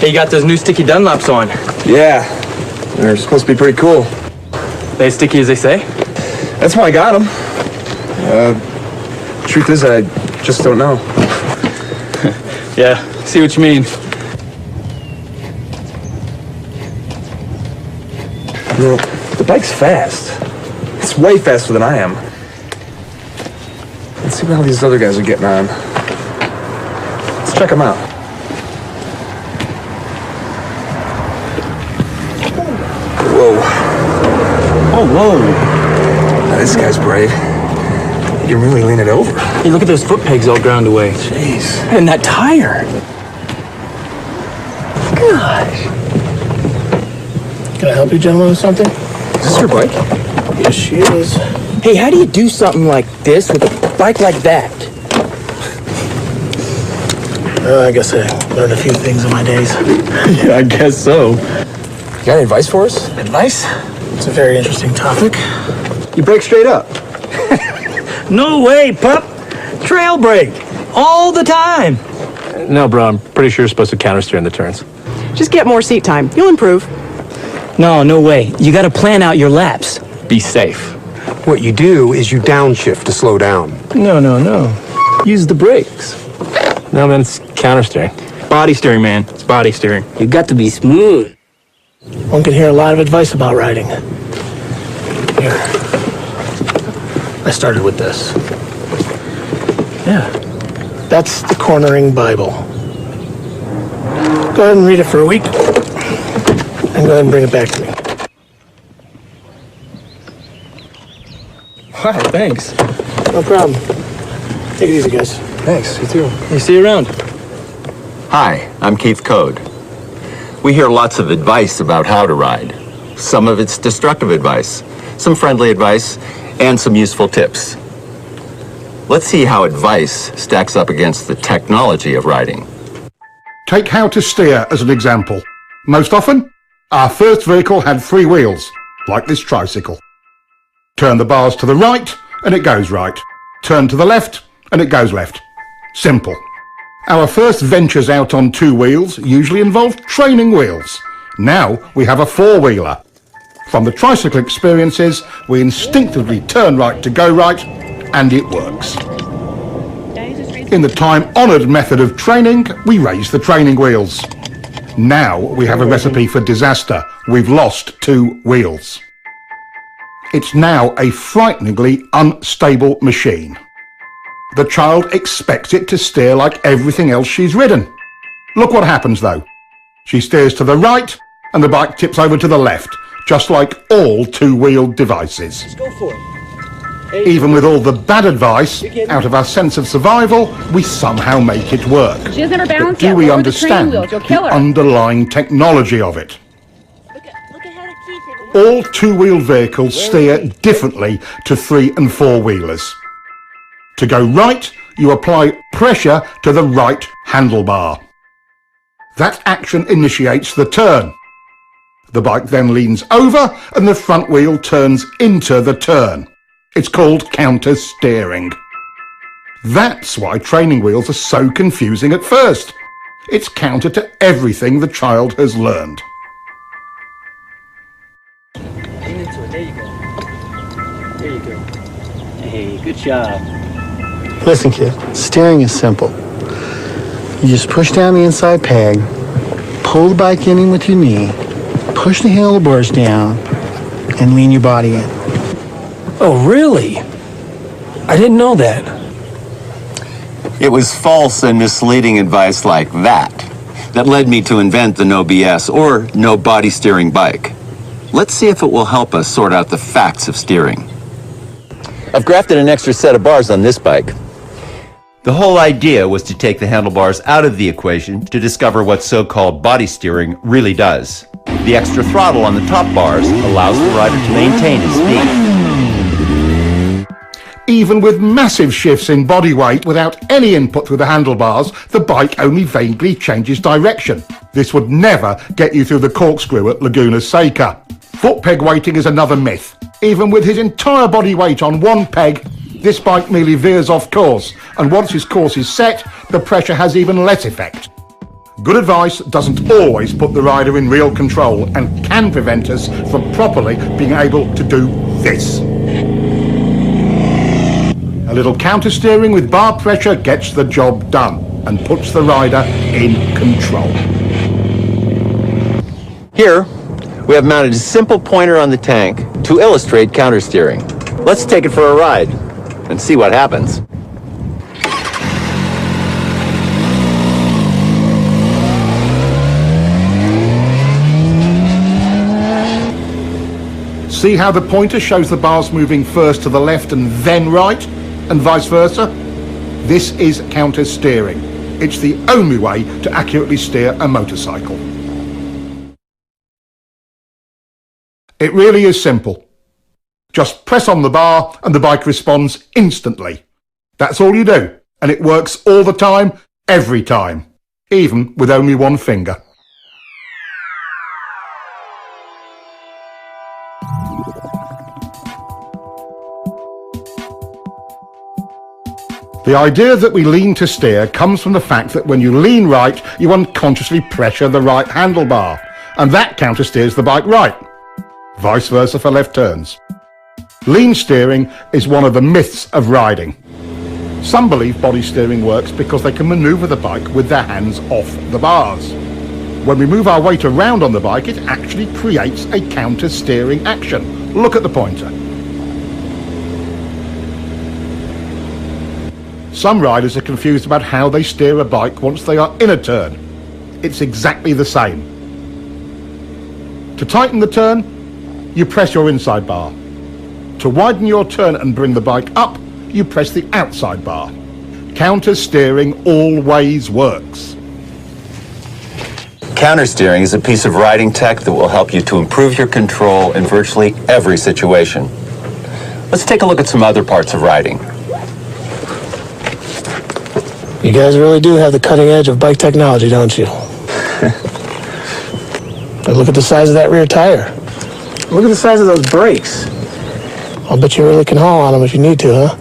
Hey, you got those new sticky Dunlops on. Yeah, they're supposed to be pretty cool. They as sticky as they say? That's why I got them. Truth is, I just don't know. Yeah, see what you mean. You know, the bike's fast. It's way faster than I am. Let's see how these other guys are getting on. Let's check them out. Whoa. Oh, whoa. Now, this guy's brave. You can really lean it over. Hey, look at those foot pegs all ground away. Jeez. And that tire. Gosh. Can I help you gentlemen with something? Is this your bike? Yes, she is. Hey, how do you do something like this with a bike like that? I guess I learned a few things in my days. Yeah, I guess so. You got any advice for us? Advice? It's a very interesting topic. You brake straight up. No way, pup. Trail brake. All the time. No, bro, I'm pretty sure you're supposed to countersteer in the turns. Just get more seat time. You'll improve. No way. You gotta plan out your laps. Be safe. What you do is you downshift to slow down. No. Use the brakes. No, man, it's countersteering. Body steering, man. It's body steering. You got to be smooth. One can hear a lot of advice about riding. Here. I started with this. Yeah. That's the Cornering Bible. Go ahead and read it for a week. And go ahead and bring it back to me. Wow, thanks. No problem. Take it easy, guys. Thanks, you too. Hey, see you around. Hi, I'm Keith Code. We hear lots of advice about how to ride. Some of it's destructive advice, some friendly advice, and some useful tips. Let's see how advice stacks up against the technology of riding. Take how to steer as an example. Most often, our first vehicle had 3 wheels, like this tricycle. Turn the bars to the right, and it goes right. Turn to the left, and it goes left. Simple. Our first ventures out on 2 wheels usually involved training wheels. Now we have a 4-wheeler. From the tricycle experiences, we instinctively turn right to go right, and it works. In the time-honoured method of training, we raise the training wheels. Now we have a recipe for disaster. We've lost 2 wheels. It's now a frighteningly unstable machine. The child expects it to steer like everything else she's ridden. Look what happens though. She steers to the right and the bike tips over to the left, just like all 2-wheeled devices. Let's go for it. Even with all the bad advice, out of our sense of survival, we somehow make it work. She has never But balanced do yet. we Lower the training understand wheels. You'll kill the her. underlying technology of it? All 2-wheel vehicles steer differently to 3- and 4-wheelers. To go right, you apply pressure to the right handlebar. That action initiates the turn. The bike then leans over and the front wheel turns into the turn. It's called counter-steering. That's why training wheels are so confusing at first. It's counter to everything the child has learned. There you go. There you go. Hey, good job. Listen, kid, steering is simple. You just push down the inside peg, pull the bike in with your knee, push the handlebars down, and lean your body in. Oh, really? I didn't know that. It was false and misleading advice like that that led me to invent the no BS or no body steering bike. Let's see if it will help us sort out the facts of steering. I've grafted an extra set of bars on this bike. The whole idea was to take the handlebars out of the equation to discover what so-called body steering really does. The extra throttle on the top bars allows the rider to maintain his speed. Even with massive shifts in body weight without any input through the handlebars, the bike only vaguely changes direction. This would never get you through the corkscrew at Laguna Seca. Foot peg weighting is another myth. Even with his entire body weight on one peg, this bike merely veers off course, and once his course is set, the pressure has even less effect. Good advice doesn't always put the rider in real control and can prevent us from properly being able to do this. A little counter-steering with bar pressure gets the job done and puts the rider in control. Here, we have mounted a simple pointer on the tank to illustrate countersteering. Let's take it for a ride and see what happens. See how the pointer shows the bars moving first to the left and then right, and vice versa? This is counter-steering. It's the only way to accurately steer a motorcycle. It really is simple. Just press on the bar and the bike responds instantly. That's all you do, and it works all the time, every time, even with only one finger. The idea that we lean to steer comes from the fact that when you lean right, you unconsciously pressure the right handlebar, and that counter-steers the bike right. Vice versa for left turns. Lean steering is one of the myths of riding. Some believe body steering works because they can maneuver the bike with their hands off the bars. When we move our weight around on the bike, it actually creates a counter-steering action. Look at the pointer. Some riders are confused about how they steer a bike once they are in a turn. It's exactly the same. To tighten the turn, you press your inside bar. To widen your turn and bring the bike up, you press the outside bar. Counter-steering always works. Countersteering is a piece of riding tech that will help you to improve your control in virtually every situation. Let's take a look at some other parts of riding. You guys really do have the cutting edge of bike technology, don't you? But look at the size of that rear tire. Look at the size of those brakes. I'll bet you really can haul on them if you need to, huh?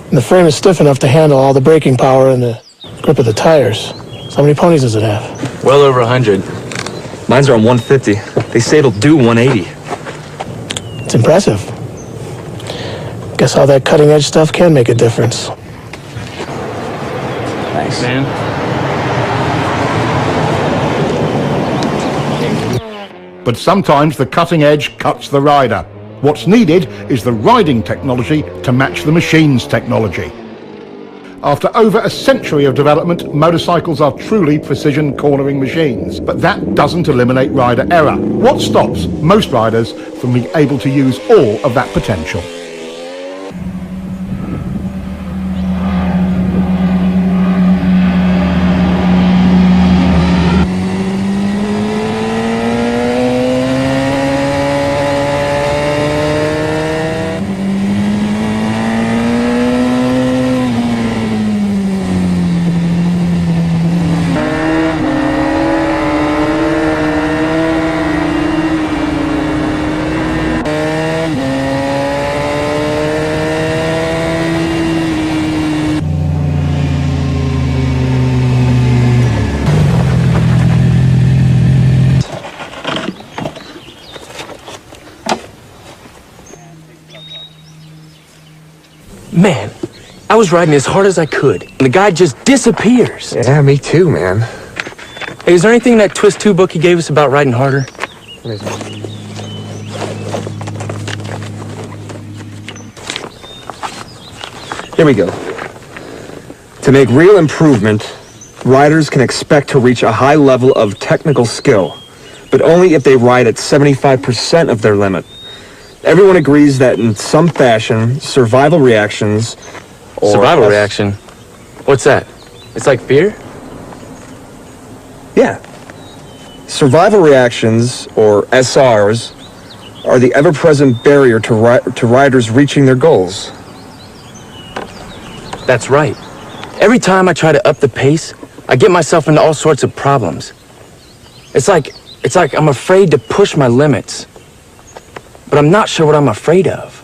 And the frame is stiff enough to handle all the braking power and the grip of the tires. So how many ponies does it have? Well over 100. Mine's are on 150. They say it'll do 180. It's impressive. Guess all that cutting edge stuff can make a difference. Thanks, man. But sometimes the cutting edge cuts the rider. What's needed is the riding technology to match the machine's technology. After over a century of development, motorcycles are truly precision cornering machines. But that doesn't eliminate rider error. What stops most riders from being able to use all of that potential? Man, I was riding as hard as I could, and the guy just disappears. Yeah, me too, man. Hey, is there anything in that Twist 2 book he gave us about riding harder? Here we go. To make real improvement, riders can expect to reach a high level of technical skill, but only if they ride at 75% of their limit. Everyone agrees that in some fashion, survival reactions or... Survival reaction? What's that? It's like fear? Yeah. Survival reactions, or SRs, are the ever-present barrier to riders reaching their goals. That's right. Every time I try to up the pace, I get myself into all sorts of problems. It's like I'm afraid to push my limits. But I'm not sure what I'm afraid of.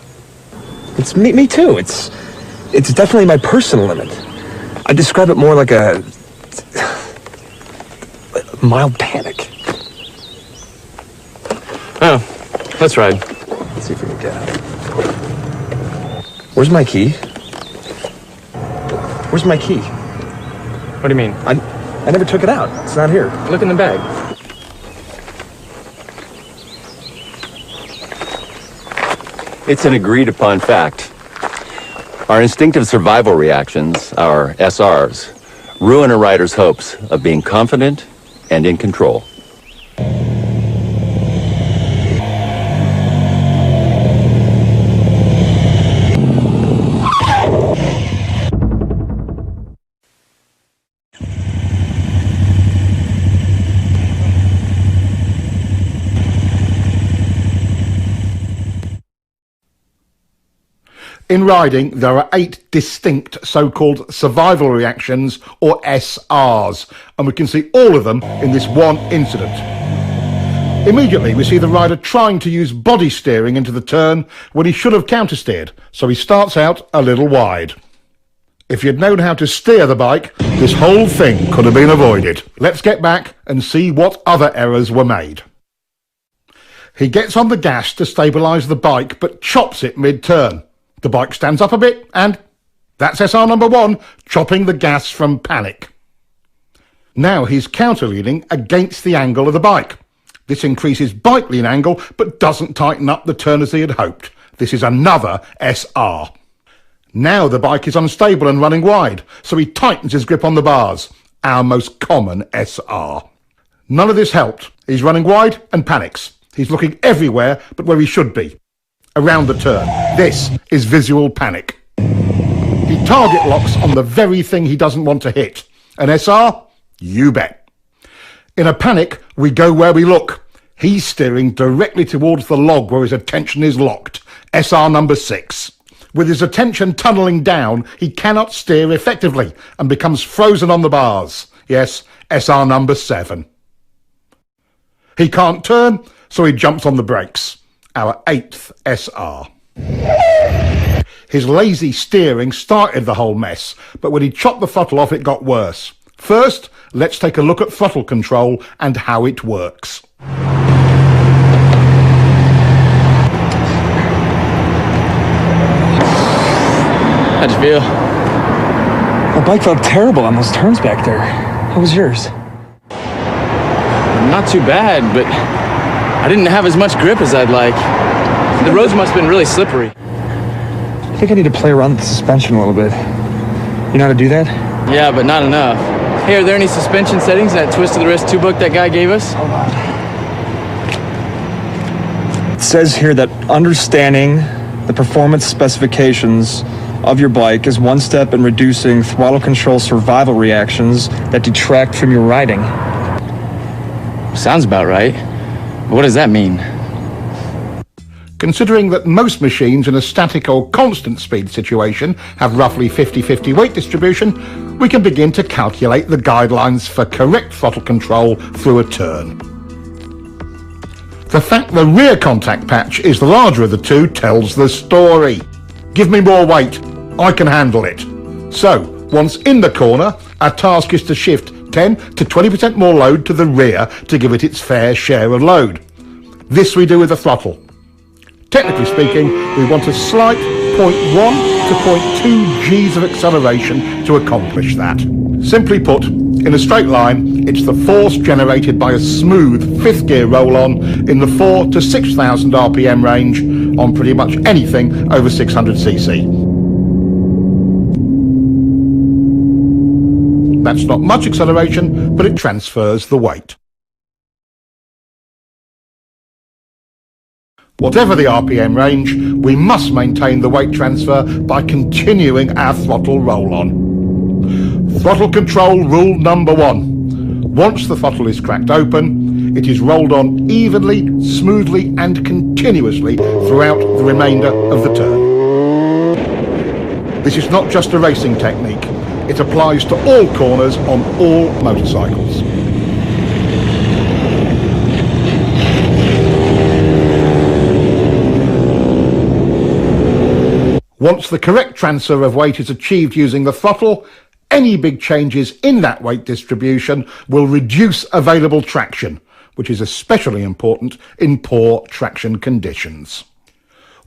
It's me too. It's definitely my personal limit. I describe it more like Mild panic. Oh, let's ride. Let's see if we can get out. Where's my key? Where's my key? What do you mean? I never took it out. It's not here. Look in the bag. It's an agreed upon fact. Our instinctive survival reactions, our SRs, ruin a rider's hopes of being confident and in control. In riding, there are 8 distinct so-called survival reactions, or SRs, and we can see all of them in this one incident. Immediately, we see the rider trying to use body steering into the turn when he should have countersteered, so he starts out a little wide. If you'd known how to steer the bike, this whole thing could have been avoided. Let's get back and see what other errors were made. He gets on the gas to stabilise the bike, but chops it mid-turn. The bike stands up a bit, and that's SR number 1, chopping the gas from panic. Now he's counterleaning against the angle of the bike. This increases bike lean angle, but doesn't tighten up the turn as he had hoped. This is another SR. Now the bike is unstable and running wide, so he tightens his grip on the bars, our most common SR. None of this helped. He's running wide and panics. He's looking everywhere but where he should be. Around the turn. This is visual panic. He target locks on the very thing he doesn't want to hit. An SR? You bet. In a panic, we go where we look. He's steering directly towards the log where his attention is locked. SR number 6. With his attention tunnelling down, he cannot steer effectively and becomes frozen on the bars. Yes, SR number 7. He can't turn, so he jumps on the brakes. Our 8th SR. His lazy steering started the whole mess, but when he chopped the throttle off, it got worse. First, let's take a look at throttle control and how it works. How'd you feel? My bike felt terrible on those turns back there. How was yours? Not too bad, but I didn't have as much grip as I'd like. The roads must have been really slippery. I think I need to play around with the suspension a little bit. You know how to do that? Yeah, but not enough. Hey, are there any suspension settings in that twist of the wrist 2 book that guy gave us? Hold on. It says here that understanding the performance specifications of your bike is one step in reducing throttle control survival reactions that detract from your riding. Sounds about right. What does that mean? Considering that most machines in a static or constant speed situation have roughly 50-50 weight distribution, we can begin to calculate the guidelines for correct throttle control through a turn. The fact the rear contact patch is the larger of the two tells the story. Give me more weight, I can handle it. So, once in the corner, our task is to shift 10 to 20% more load to the rear to give it its fair share of load. This we do with the throttle. Technically speaking, we want a slight 0.1 to 0.2 Gs of acceleration to accomplish that. Simply put, in a straight line, it's the force generated by a smooth 5th gear roll-on in the 4,000 to 6,000 RPM range on pretty much anything over 600cc. That's not much acceleration, but it transfers the weight. Whatever the RPM range, we must maintain the weight transfer by continuing our throttle roll-on. Throttle control rule number 1. Once the throttle is cracked open, it is rolled on evenly, smoothly and continuously throughout the remainder of the turn. This is not just a racing technique. It applies to all corners on all motorcycles. Once the correct transfer of weight is achieved using the throttle, Any big changes in that weight distribution will reduce available traction, which is especially important in poor traction conditions.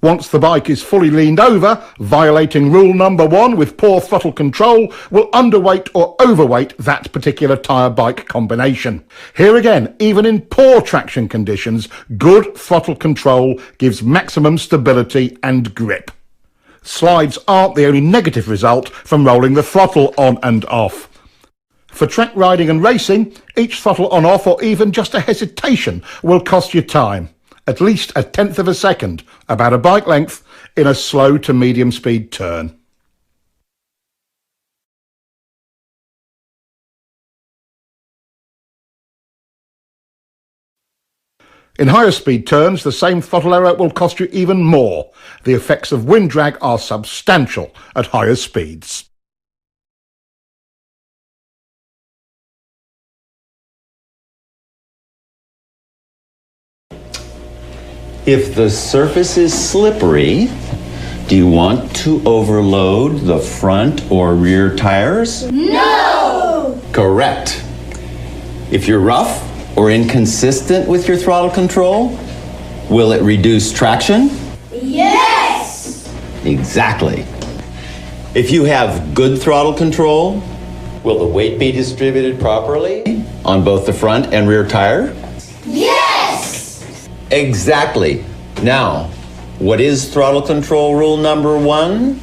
Once the bike is fully leaned over, violating rule number 1 with poor throttle control will underweight or overweight that particular tyre bike combination. Here again, even in poor traction conditions, good throttle control gives maximum stability and grip. Slides aren't the only negative result from rolling the throttle on and off. For track riding and racing, each throttle on off or even just a hesitation will cost you time. At least a tenth of a second, about a bike length, in a slow to medium speed turn. In higher speed turns, the same throttle error will cost you even more. The effects of wind drag are substantial at higher speeds. If the surface is slippery, do you want to overload the front or rear tires? No! Correct. If you're rough or inconsistent with your throttle control, will it reduce traction? Yes! Exactly. If you have good throttle control, will the weight be distributed properly on both the front and rear tire? Yes! Exactly. Now, what is throttle control rule number 1?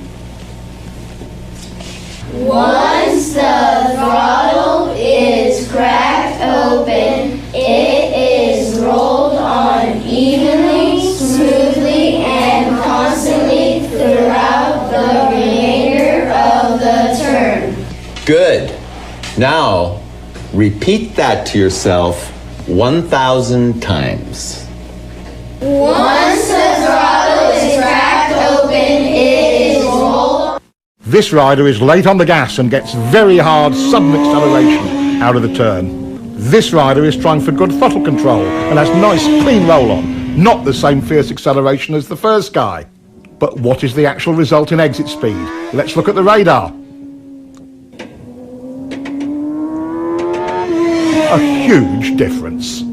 Once the throttle is cracked open, it is rolled on evenly, smoothly, and constantly throughout the remainder of the turn. Good. Now, repeat that to yourself 1,000 times. Once the throttle is cracked open, it is rolled. This rider is late on the gas and gets very hard sudden acceleration out of the turn. This rider is trying for good throttle control and has nice clean roll on, not the same fierce acceleration as the first guy. But what is the actual result in exit speed? Let's look at the radar. A huge difference.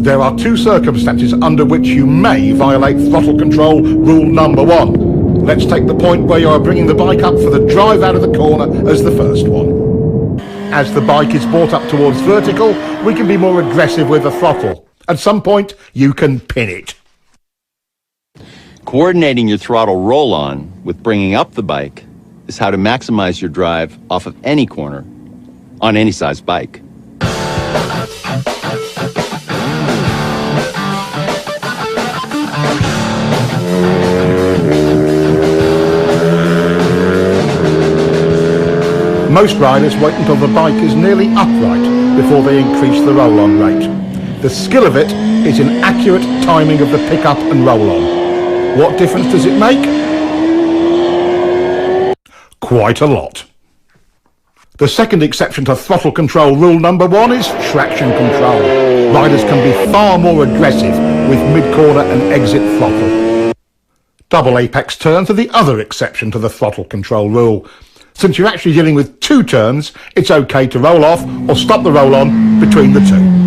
There are 2 circumstances under which you may violate throttle control rule number 1. Let's take the point where you are bringing the bike up for the drive out of the corner as the first one. As the bike is brought up towards vertical, we can be more aggressive with the throttle. At some point, you can pin it. Coordinating your throttle roll-on with bringing up the bike is how to maximize your drive off of any corner on any size bike. Most riders wait until the bike is nearly upright before they increase the roll-on rate. The skill of it is in accurate timing of the pick-up and roll-on. What difference does it make? Quite a lot. The second exception to throttle control rule number 1 is traction control. Riders can be far more aggressive with mid-corner and exit throttle. Double apex turns are the other exception to the throttle control rule. Since you're actually dealing with 2 turns, it's okay to roll off or stop the roll on between the 2.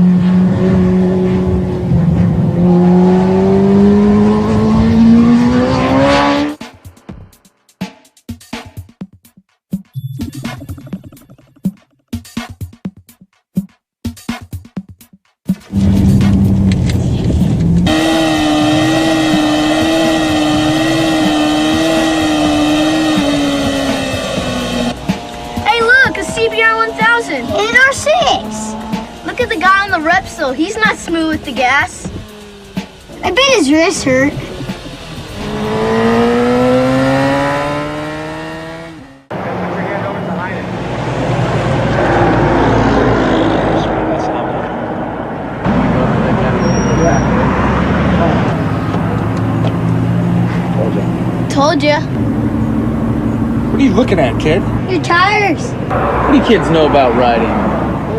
He's not smooth with the gas. I bet his wrist hurt. Told ya. What are you looking at, kid? Your tires. What do you kids know about riding?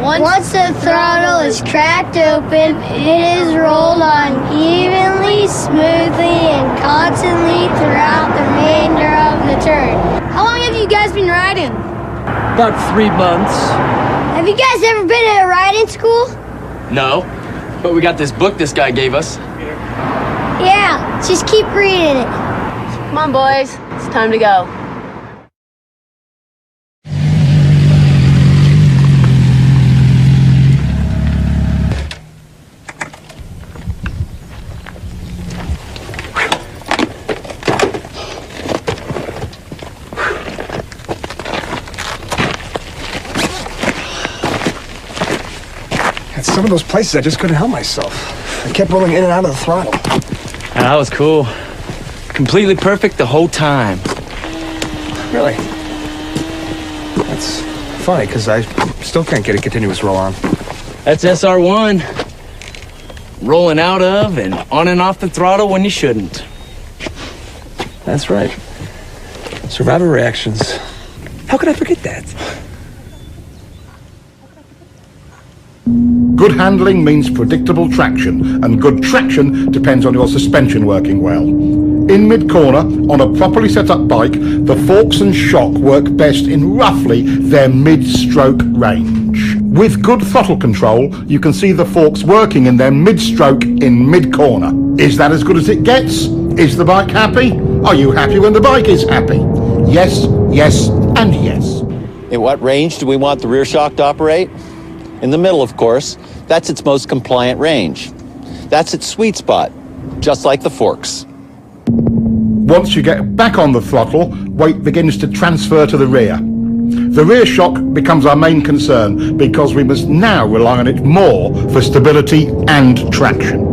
Once the throttle is cracked open, it is rolled on evenly, smoothly, and constantly throughout the remainder of the turn. How long have you guys been riding? riding? About 3 months. Have you guys ever been at a riding school? No, but we got this book this guy gave us. Yeah, just keep reading it. Come on, boys. It's time to go. At some of those places, I just couldn't help myself. I kept rolling in and out of the throttle. That was cool. Completely perfect the whole time. Really? That's funny, because I still can't get a continuous roll on. That's SR1. Rolling out of and on and off the throttle when you shouldn't. That's right. Survival reactions. How could I forget that? Good handling means predictable traction, and good traction depends on your suspension working well. In mid-corner, on a properly set up bike, the forks and shock work best in roughly their mid-stroke range. With good throttle control, you can see the forks working in their mid-stroke in mid-corner. Is that as good as it gets? Is the bike happy? Are you happy when the bike is happy? Yes, yes, and yes. At what range do we want the rear shock to operate? In the middle, of course. That's its most compliant range. That's its sweet spot, just like the forks. Once you get back on the throttle, weight begins to transfer to the rear. The rear shock becomes our main concern because we must now rely on it more for stability and traction.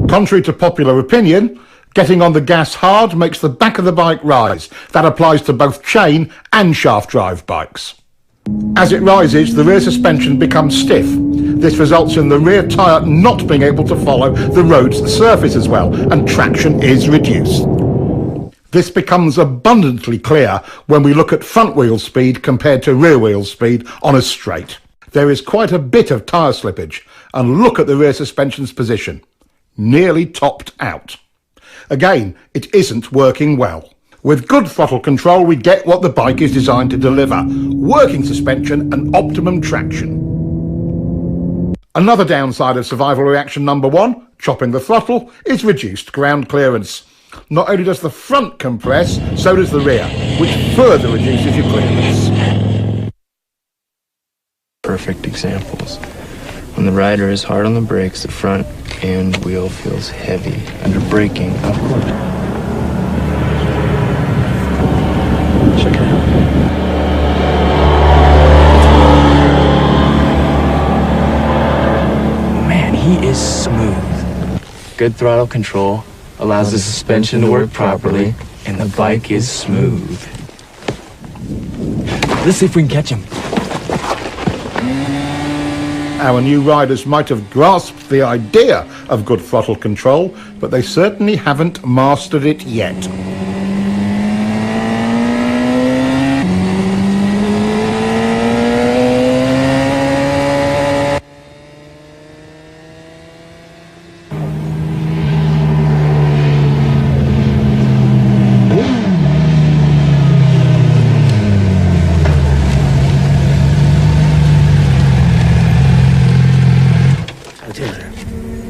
Contrary to popular opinion, getting on the gas hard makes the back of the bike rise. That applies to both chain and shaft drive bikes. As it rises, the rear suspension becomes stiff. This results in the rear tyre not being able to follow the road's surface as well, and traction is reduced. This becomes abundantly clear when we look at front wheel speed compared to rear wheel speed on a straight. There is quite a bit of tyre slippage, and look at the rear suspension's position. Nearly topped out. Again, it isn't working well. With good throttle control, we get what the bike is designed to deliver: working suspension and optimum traction. Another downside of survival reaction number 1, chopping the throttle, is reduced ground clearance. Not only does the front compress, so does the rear, which further reduces your clearance. Perfect examples. When the rider is hard on the brakes, the front end wheel feels heavy. Under braking, of course. Check it out. Man, he is smooth. Good throttle control allows the suspension to work properly, and the bike is smooth. Let's see if we can catch him. Our new riders might have grasped the idea of good throttle control, but they certainly haven't mastered it yet.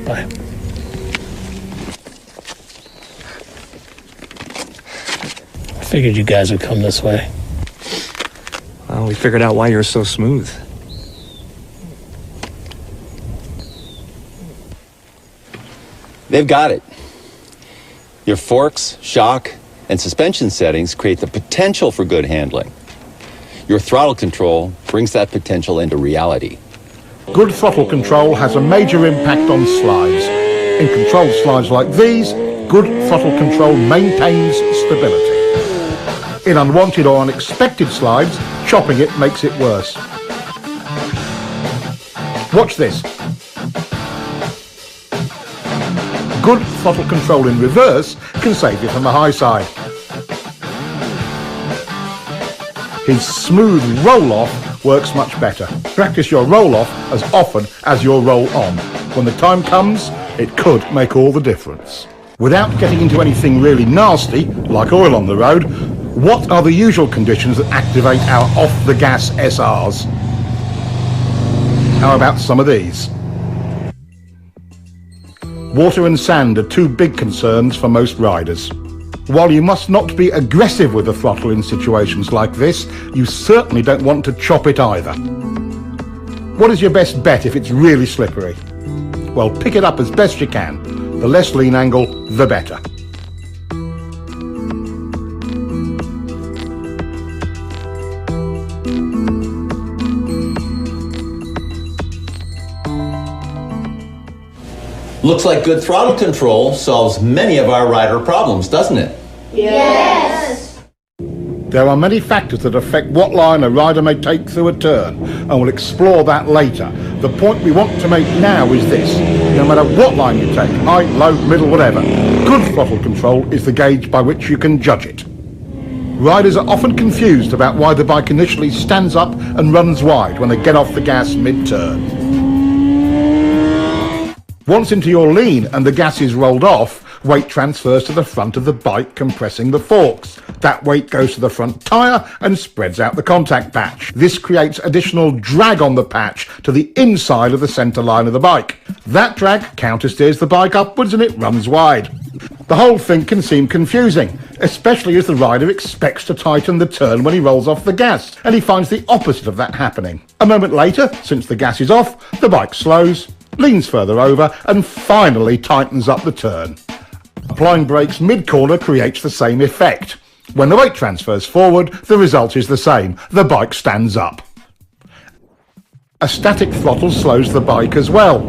Bye. I figured you guys would come this way. Well, we figured out why you're so smooth. They've got it. Your forks, shock, and suspension settings create the potential for good handling. Your throttle control brings that potential into reality. Good throttle control has a major impact on slides. In controlled slides like these, good throttle control maintains stability. In unwanted or unexpected slides, chopping it makes it worse. Watch this. Good throttle control in reverse can save you from the high side. His smooth roll-off works much better. Practice your roll-off as often as your roll-on. When the time comes, it could make all the difference. Without getting into anything really nasty, like oil on the road, what are the usual conditions that activate our off-the-gas SRs? How about some of these? Water and sand are two big concerns for most riders. While you must not be aggressive with the throttle in situations like this, you certainly don't want to chop it either. What is your best bet if it's really slippery? Well, pick it up as best you can. The less lean angle, the better. Looks like good throttle control solves many of our rider problems, doesn't it? Yes. There are many factors that affect what line a rider may take through a turn, and we'll explore that later. The point we want to make now is this: no matter what line you take, high, low, middle, whatever, good throttle control is the gauge by which you can judge it. Riders are often confused about why the bike initially stands up and runs wide when they get off the gas mid-turn. Once into your lean and the gas is rolled off, weight transfers to the front of the bike, compressing the forks. That weight goes to the front tyre and spreads out the contact patch. This creates additional drag on the patch to the inside of the centre line of the bike. That drag countersteers the bike upwards and it runs wide. The whole thing can seem confusing, especially as the rider expects to tighten the turn when he rolls off the gas, and he finds the opposite of that happening. A moment later, since the gas is off, the bike slows, leans further over, and finally tightens up the turn. Applying brakes mid-corner creates the same effect. When the weight transfers forward, the result is the same. The bike stands up. A static throttle slows the bike as well.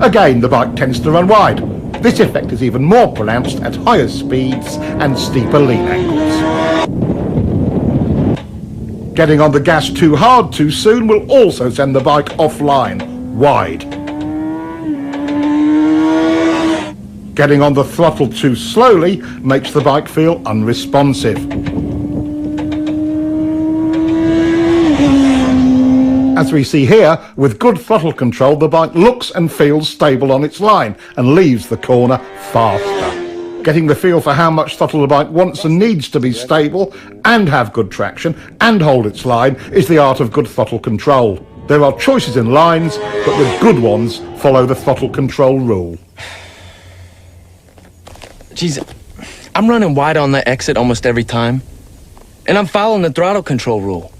Again, the bike tends to run wide. This effect is even more pronounced at higher speeds and steeper lean angles. Getting on the gas too hard too soon will also send the bike offline, wide. Getting on the throttle too slowly makes the bike feel unresponsive. As we see here, with good throttle control, the bike looks and feels stable on its line and leaves the corner faster. Getting the feel for how much throttle the bike wants and needs to be stable and have good traction and hold its line is the art of good throttle control. There are choices in lines, but the good ones follow the throttle control rule. Geez, I'm running wide on the exit almost every time, and I'm following the throttle control rule.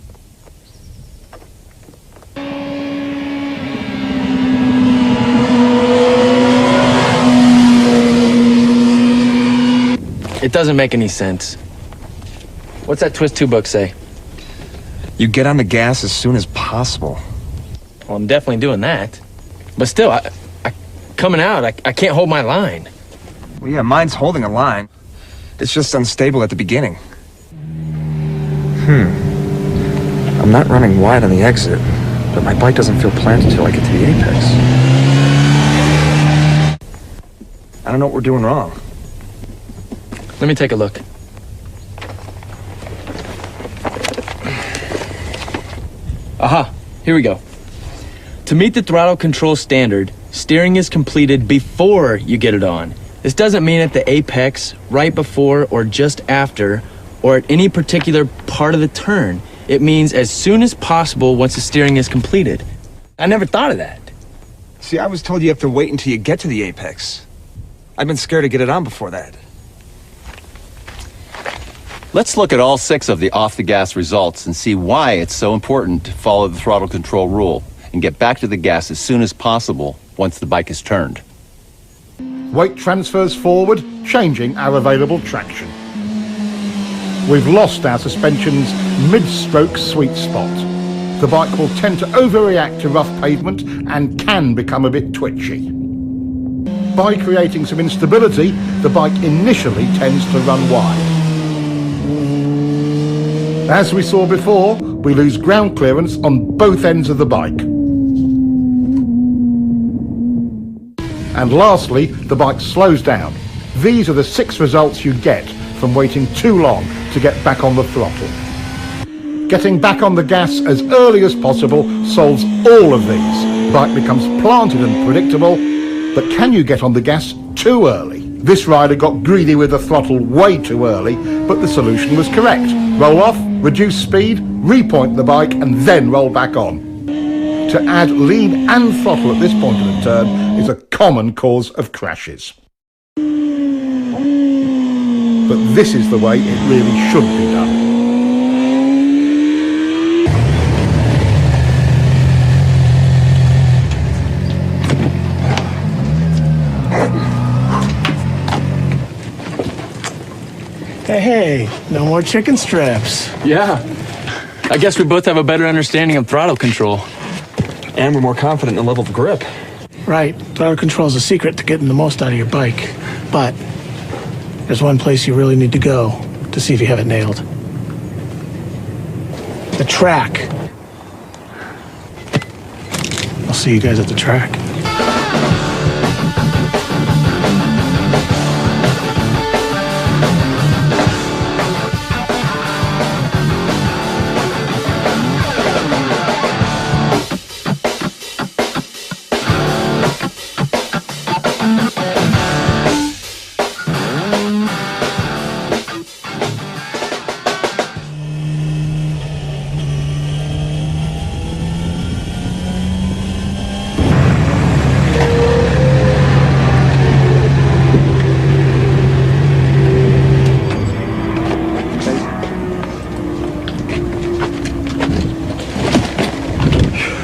It doesn't make any sense. What's that Twist 2 book say? You get on the gas as soon as possible. Well, I'm definitely doing that. But still, coming out, I can't hold my line. Well, yeah, mine's holding a line. It's just unstable at the beginning. I'm not running wide on the exit, but my bike doesn't feel planted until I get to the apex. I don't know what we're doing wrong. Let me take a look. Aha, here we go. To meet the throttle control standard, steering is completed before you get it on. This doesn't mean at the apex, right before, or just after, or at any particular part of the turn. It means as soon as possible once the steering is completed. I never thought of that. See, I was told you have to wait until you get to the apex. I've been scared to get it on before that. Let's look at all 6 of the off-the-gas results and see why it's so important to follow the throttle control rule and get back to the gas as soon as possible once the bike is turned. Weight transfers forward, changing our available traction. We've lost our suspension's mid-stroke sweet spot. The bike will tend to overreact to rough pavement and can become a bit twitchy. By creating some instability, the bike initially tends to run wide. As we saw before, we lose ground clearance on both ends of the bike. And lastly, the bike slows down. These are the 6 results you get from waiting too long to get back on the throttle. Getting back on the gas as early as possible solves all of these. The bike becomes planted and predictable, but can you get on the gas too early? This rider got greedy with the throttle way too early, but the solution was correct. Roll off, reduce speed, repoint the bike, and then roll back on. To add lean and throttle at this point of the turn is a common cause of crashes. But this is the way it really should be done. Hey, no more chicken strips. Yeah. I guess we both have a better understanding of throttle control. And we're more confident in the level of grip. Right, throttle control is a secret to getting the most out of your bike. But there's one place you really need to go to see if you have it nailed. The track. I'll see you guys at the track.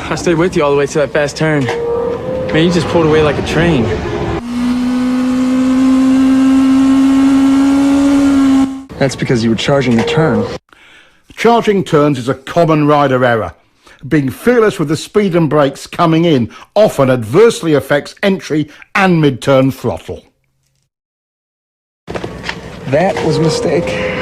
I stayed with you all the way to that fast turn. Man, you just pulled away like a train. That's because you were charging the turn. Charging turns is a common rider error. Being fearless with the speed and brakes coming in often adversely affects entry and mid-turn throttle. That was a mistake.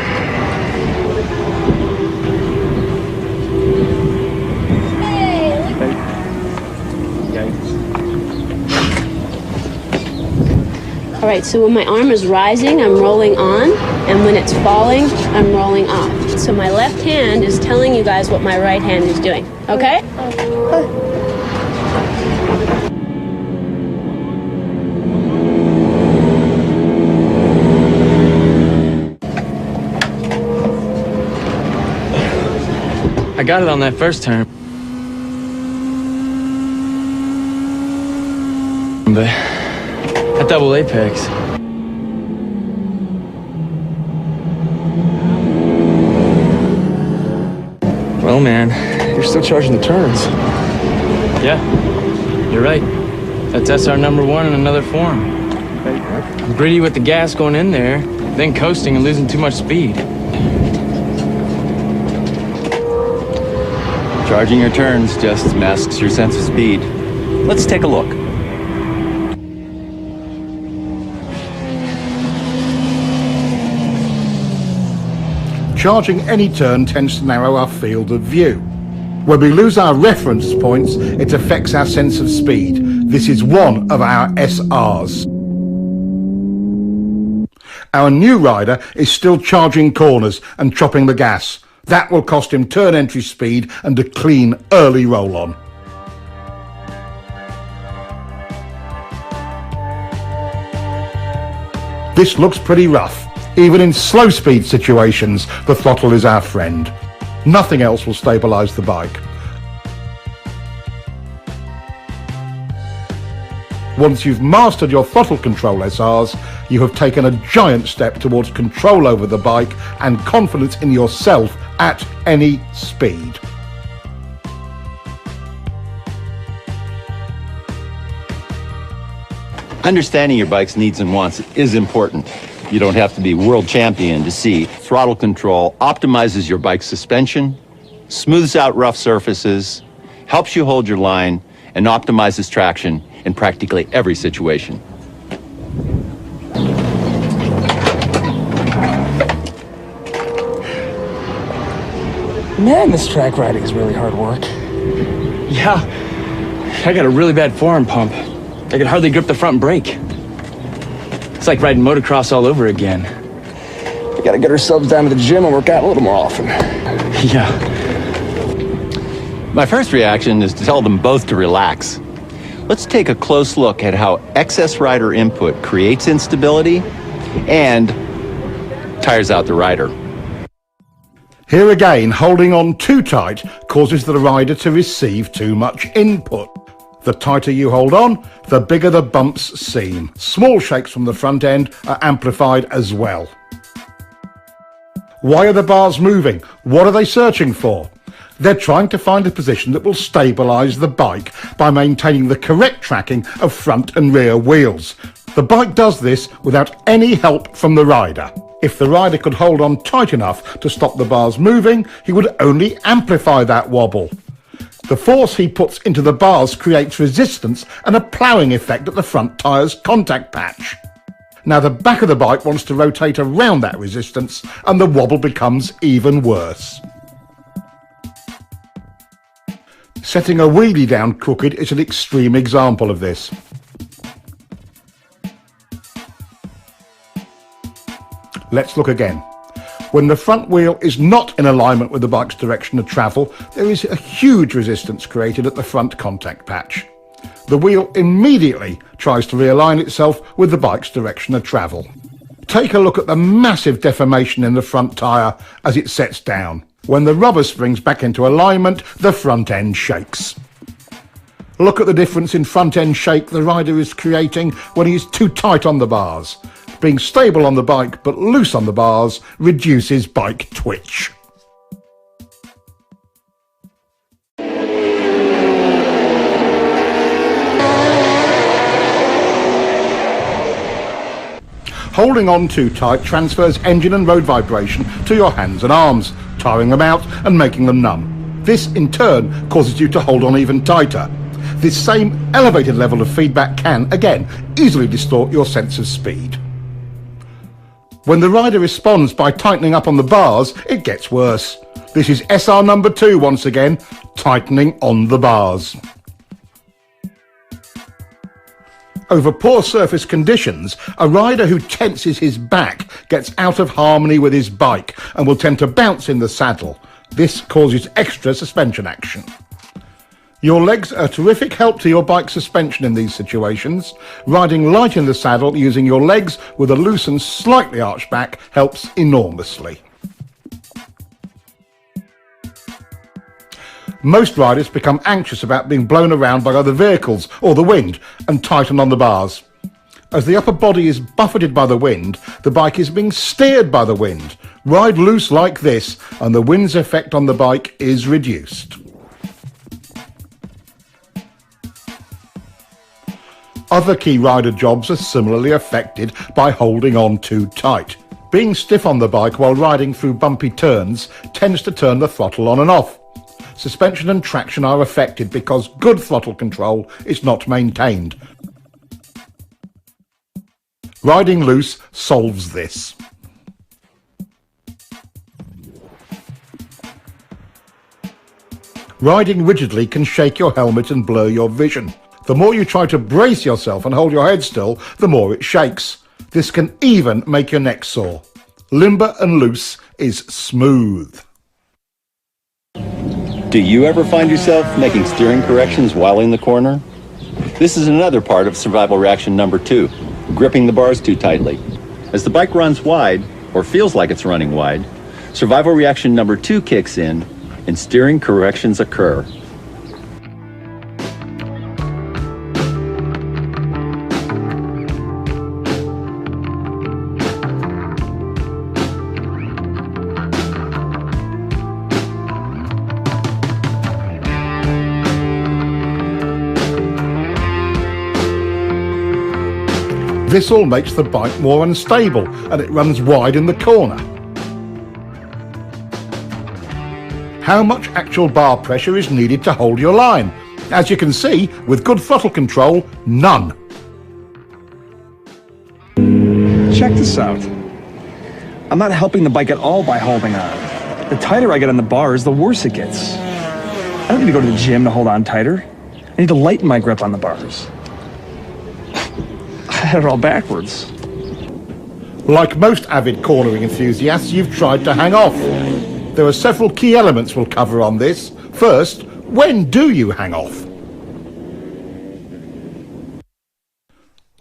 All right, so when my arm is rising, I'm rolling on, and when it's falling, I'm rolling off. So my left hand is telling you guys what my right hand is doing, okay? I got it on that first turn. But at double apex. Well, man, you're still charging the turns. Yeah, you're right. That's SR number one in another form. I'm greedy with the gas going in there, then coasting and losing too much speed. Charging your turns just masks your sense of speed. Let's take a look. Charging any turn tends to narrow our field of view. When we lose our reference points, it affects our sense of speed. This is one of our SRs. Our new rider is still charging corners and chopping the gas. That will cost him turn entry speed and a clean early roll-on. This looks pretty rough. Even in slow speed situations, the throttle is our friend. Nothing else will stabilise the bike. Once you've mastered your throttle control SRs, you have taken a giant step towards control over the bike and confidence in yourself at any speed. Understanding your bike's needs and wants is important. You don't have to be world champion to see throttle control optimizes your bike's suspension, smooths out rough surfaces, helps you hold your line, and optimizes traction in practically every situation. Man, this track riding is really hard work. Yeah, I got a really bad forearm pump. I could hardly grip the front brake. It's like riding motocross all over again. We gotta get ourselves down to the gym and work out a little more often. Yeah. My first reaction is to tell them both to relax. Let's take a close look at how excess rider input creates instability and tires out the rider. Here again, holding on too tight causes the rider to receive too much input. The tighter you hold on, the bigger the bumps seem. Small shakes from the front end are amplified as well. Why are the bars moving? What are they searching for? They're trying to find a position that will stabilise the bike by maintaining the correct tracking of front and rear wheels. The bike does this without any help from the rider. If the rider could hold on tight enough to stop the bars moving, he would only amplify that wobble. The force he puts into the bars creates resistance and a ploughing effect at the front tyre's contact patch. Now the back of the bike wants to rotate around that resistance and the wobble becomes even worse. Setting a wheelie down crooked is an extreme example of this. Let's look again. When the front wheel is not in alignment with the bike's direction of travel, there is a huge resistance created at the front contact patch. The wheel immediately tries to realign itself with the bike's direction of travel. Take a look at the massive deformation in the front tyre as it sets down. When the rubber springs back into alignment, the front end shakes. Look at the difference in front end shake the rider is creating when he is too tight on the bars. Being stable on the bike but loose on the bars reduces bike twitch. Holding on too tight transfers engine and road vibration to your hands and arms, tiring them out and making them numb. This in turn causes you to hold on even tighter. This same elevated level of feedback can, again, easily distort your sense of speed. When the rider responds by tightening up on the bars, it gets worse. This is SR number 2 once again, tightening on the bars. Over poor surface conditions, a rider who tenses his back gets out of harmony with his bike and will tend to bounce in the saddle. This causes extra suspension action. Your legs are a terrific help to your bike suspension in these situations. Riding light in the saddle using your legs with a loose and slightly arched back helps enormously. Most riders become anxious about being blown around by other vehicles or the wind and tighten on the bars. As the upper body is buffeted by the wind, the bike is being steered by the wind. Ride loose like this and the wind's effect on the bike is reduced. Other key rider jobs are similarly affected by holding on too tight. Being stiff on the bike while riding through bumpy turns tends to turn the throttle on and off. Suspension and traction are affected because good throttle control is not maintained. Riding loose solves this. Riding rigidly can shake your helmet and blur your vision. The more you try to brace yourself and hold your head still, the more it shakes. This can even make your neck sore. Limber and loose is smooth. Do you ever find yourself making steering corrections while in the corner? This is another part of survival reaction number 2, gripping the bars too tightly. As the bike runs wide, or feels like it's running wide, survival reaction number 2 kicks in and steering corrections occur. This all makes the bike more unstable and it runs wide in the corner. How much actual bar pressure is needed to hold your line? As you can see, with good throttle control, none. Check this out. I'm not helping the bike at all by holding on. The tighter I get on the bars, the worse it gets. I don't need to go to the gym to hold on tighter. I need to lighten my grip on the bars. I had it all backwards. Like most avid cornering enthusiasts, you've tried to hang off. There are several key elements we'll cover on this. First, when do you hang off?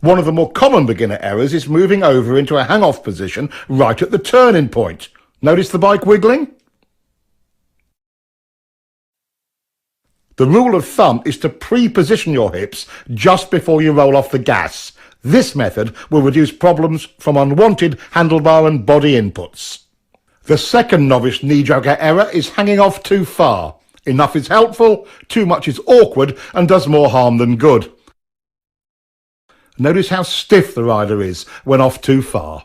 One of the more common beginner errors is moving over into a hang-off position right at the turning point. Notice the bike wiggling? The rule of thumb is to pre-position your hips just before you roll off the gas. This method will reduce problems from unwanted handlebar and body inputs. The second novice knee jogger error is hanging off too far. Enough is helpful, too much is awkward and does more harm than good. Notice how stiff the rider is when off too far.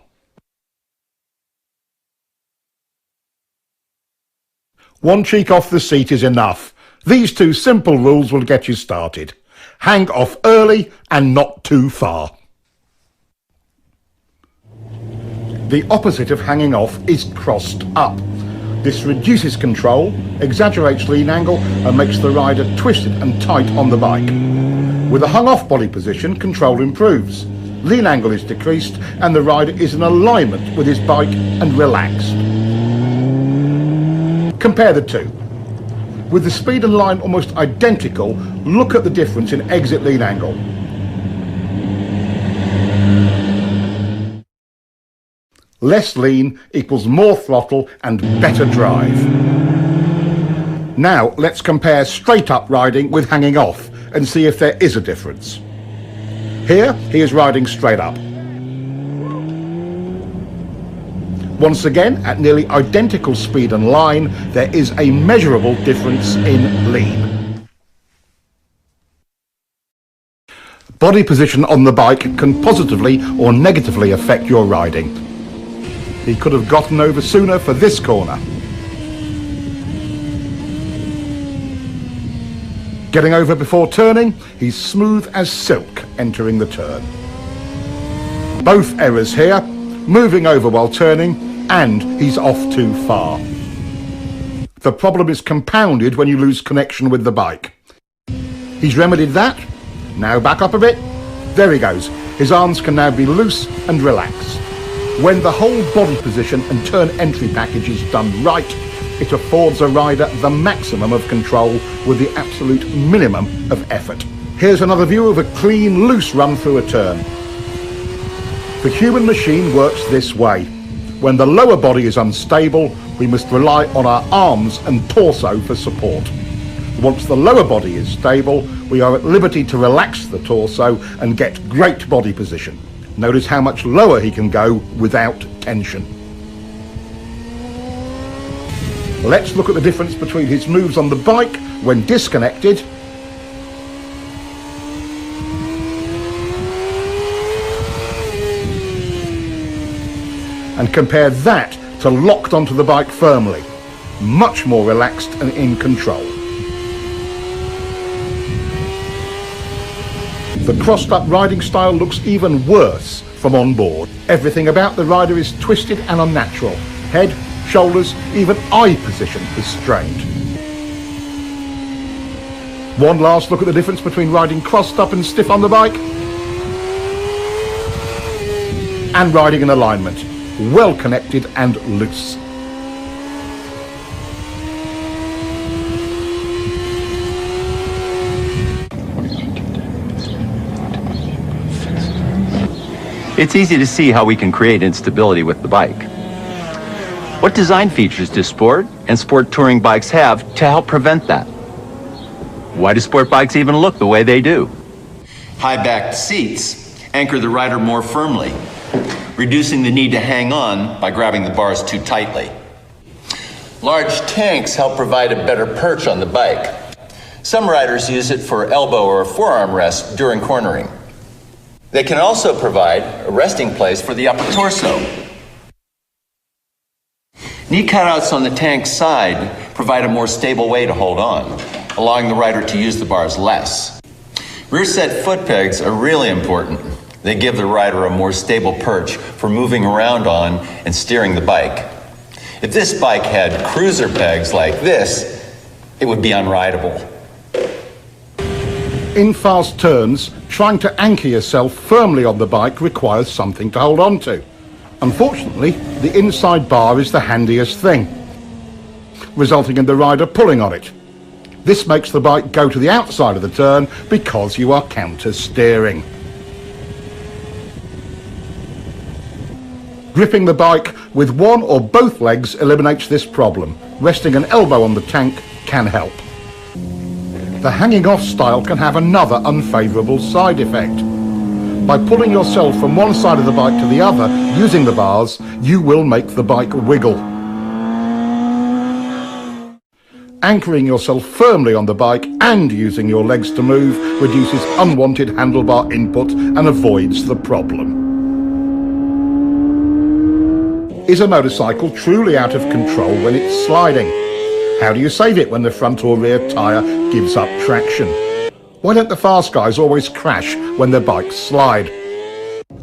One cheek off the seat is enough. These two simple rules will get you started. Hang off early and not too far. The opposite of hanging off is crossed up. This reduces control, exaggerates lean angle and makes the rider twisted and tight on the bike. With a hung-off body position, control improves. Lean angle is decreased and the rider is in alignment with his bike and relaxed. Compare the two. With the speed and line almost identical, look at the difference in exit lean angle. Less lean equals more throttle and better drive. Now let's compare straight up riding with hanging off and see if there is a difference. Here he is riding straight up. Once again, at nearly identical speed and line, there is a measurable difference in lean. Body position on the bike can positively or negatively affect your riding. He could have gotten over sooner for this corner. Getting over before turning, he's smooth as silk entering the turn. Both errors here, moving over while turning, and he's off too far. The problem is compounded when you lose connection with the bike. He's remedied that. Now back up a bit. There he goes. His arms can now be loose and relaxed. When the whole body position and turn entry package is done right, it affords a rider the maximum of control with the absolute minimum of effort. Here's another view of a clean, loose run through a turn. The human machine works this way. When the lower body is unstable, we must rely on our arms and torso for support. Once the lower body is stable, we are at liberty to relax the torso and get great body position. Notice how much lower he can go without tension. Let's look at the difference between his moves on the bike when disconnected and compare that to locked onto the bike firmly. Much more relaxed and in control. The crossed up riding style looks even worse from on board. Everything about the rider is twisted and unnatural. Head, shoulders, even eye position is strained. One last look at the difference between riding crossed up and stiff on the bike and riding in alignment, well connected and loose. It's easy to see how we can create instability with the bike. What design features do sport and sport touring bikes have to help prevent that? Why do sport bikes even look the way they do? High-backed seats anchor the rider more firmly, reducing the need to hang on by grabbing the bars too tightly. Large tanks help provide a better perch on the bike. Some riders use it for elbow or forearm rest during cornering. They can also provide a resting place for the upper torso. Knee cutouts on the tank's side provide a more stable way to hold on, allowing the rider to use the bars less. Rear set foot pegs are really important. They give the rider a more stable perch for moving around on and steering the bike. If this bike had cruiser pegs like this, it would be unrideable. In fast turns, trying to anchor yourself firmly on the bike requires something to hold on to. Unfortunately, the inside bar is the handiest thing, resulting in the rider pulling on it. This makes the bike go to the outside of the turn because you are counter steering. Gripping the bike with one or both legs eliminates this problem. Resting an elbow on the tank can help. The hanging off style can have another unfavourable side effect. By pulling yourself from one side of the bike to the other using the bars, you will make the bike wiggle. Anchoring yourself firmly on the bike and using your legs to move reduces unwanted handlebar input and avoids the problem. Is a motorcycle truly out of control when it's sliding? How do you save it when the front or rear tyre gives up traction? Why don't the fast guys always crash when their bikes slide?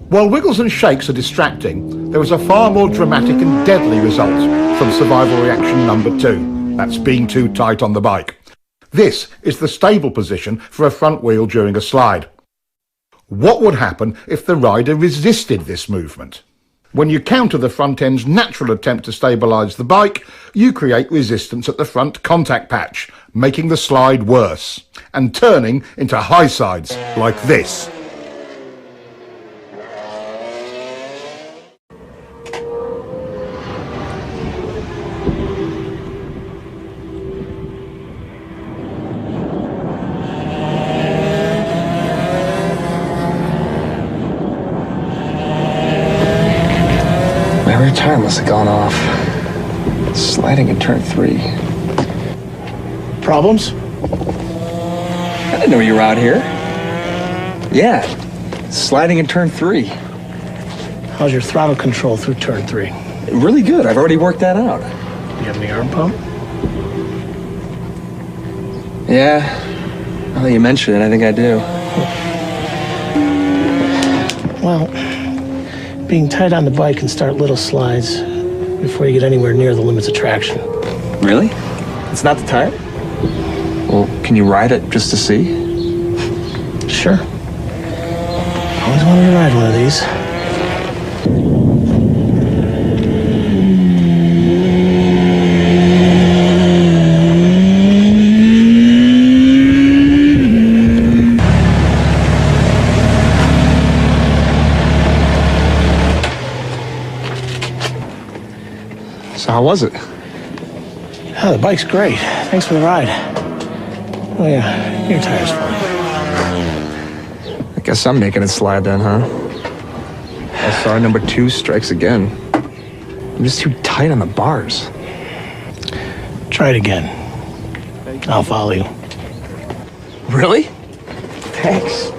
While wiggles and shakes are distracting, there is a far more dramatic and deadly result from survival reaction number 2. That's being too tight on the bike. This is the stable position for a front wheel during a slide. What would happen if the rider resisted this movement? When you counter the front end's natural attempt to stabilise the bike, you create resistance at the front contact patch, making the slide worse, and turning into high sides like this. My rear tire must have gone off. Sliding in turn 3. Problems? I didn't know you were out here. Yeah, sliding in turn 3. How's your throttle control through turn 3? Really good. I've already worked that out. You have any arm pump? Yeah, now that you mention it, I think I do. Well, being tight on the bike can start little slides before you get anywhere near the limits of traction. Really? It's not the tire? Well, can you ride it just to see? Sure. Always wanted to ride one of these. So how was it? Oh, the bike's great. Thanks for the ride. Oh yeah, your tire's fine. I guess I'm making it slide then, huh? SR number 2 strikes again. I'm just too tight on the bars. Try it again. I'll follow you. Really? Thanks.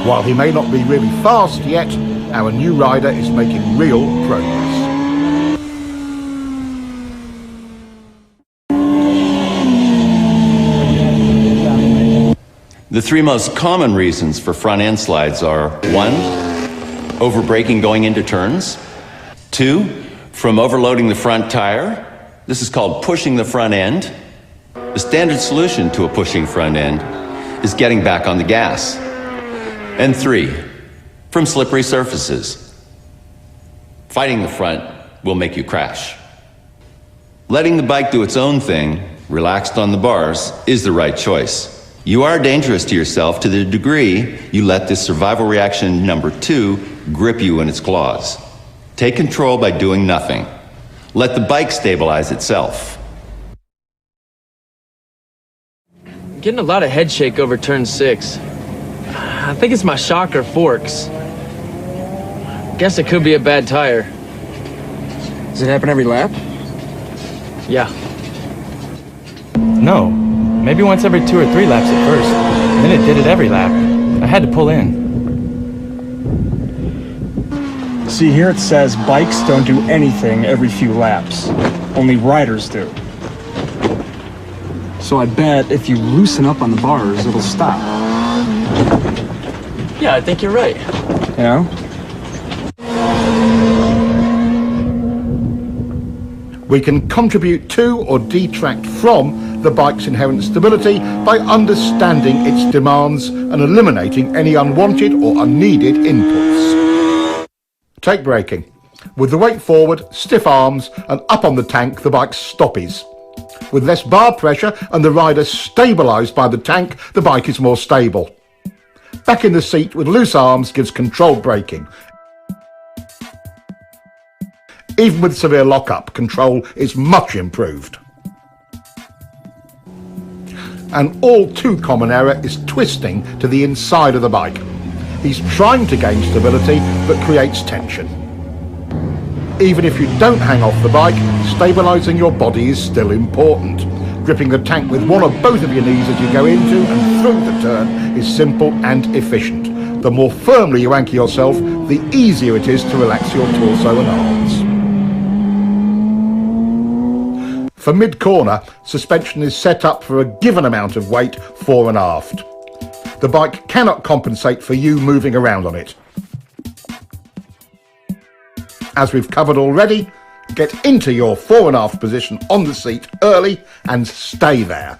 While he may not be really fast yet, our new rider is making real progress. The 3 most common reasons for front end slides are 1, over-braking going into turns. 2, from overloading the front tire. This is called pushing the front end. The standard solution to a pushing front end is getting back on the gas. And 3, from slippery surfaces. Fighting the front will make you crash. Letting the bike do its own thing, relaxed on the bars, is the right choice. You are dangerous to yourself to the degree you let this survival reaction number 2 grip you in its claws. Take control by doing nothing. Let the bike stabilize itself. I'm getting a lot of head shake over turn 6. I think it's my shock or forks. Guess it could be a bad tire. Does it happen every lap? Yeah. No. Maybe once every 2 or 3 laps at first. Then it did it every lap. I had to pull in. See, here it says bikes don't do anything every few laps. Only riders do. So I bet if you loosen up on the bars, it'll stop. Yeah, I think you're right. You know? We can contribute to or detract from the bike's inherent stability by understanding its demands and eliminating any unwanted or unneeded inputs. Take braking. With the weight forward, stiff arms, and up on the tank, the bike stoppies. With less bar pressure and the rider stabilised by the tank, the bike is more stable. Back in the seat with loose arms gives controlled braking. Even with severe lockup, control is much improved. An all too common error is twisting to the inside of the bike. He's trying to gain stability, but creates tension. Even if you don't hang off the bike, stabilising your body is still important. Gripping the tank with one or both of your knees as you go into and through the turn is simple and efficient. The more firmly you anchor yourself, the easier it is to relax your torso and arms. For mid-corner, suspension is set up for a given amount of weight fore and aft. The bike cannot compensate for you moving around on it. As we've covered already, get into your fore and aft position on the seat early and stay there.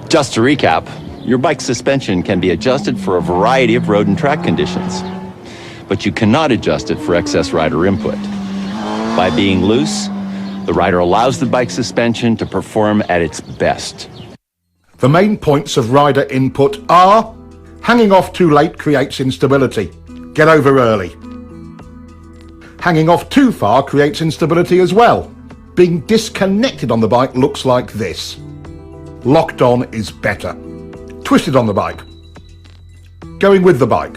Just to recap, your bike's suspension can be adjusted for a variety of road and track conditions, but you cannot adjust it for excess rider input. By being loose, the rider allows the bike's suspension to perform at its best. The main points of rider input are: hanging off too late creates instability. Get over early. Hanging off too far creates instability as well. Being disconnected on the bike looks like this. Locked on is better. Twisted on the bike. Going with the bike.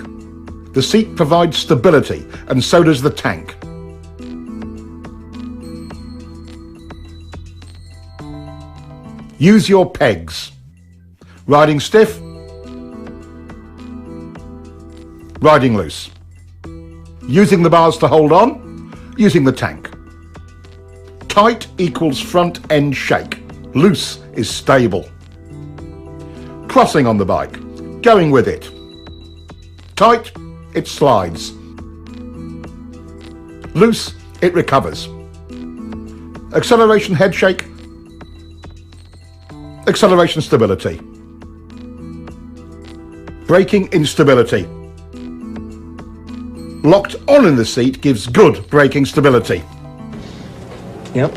The seat provides stability, and so does the tank. Use your pegs. Riding stiff. Riding loose. Using the bars to hold on. Using the tank. Tight equals front end shake. Loose is stable. Crossing on the bike. Going with it. Tight, it slides. Loose, it recovers. Acceleration head shake. Acceleration stability. Braking instability. Locked on in the seat gives good braking stability. Yep.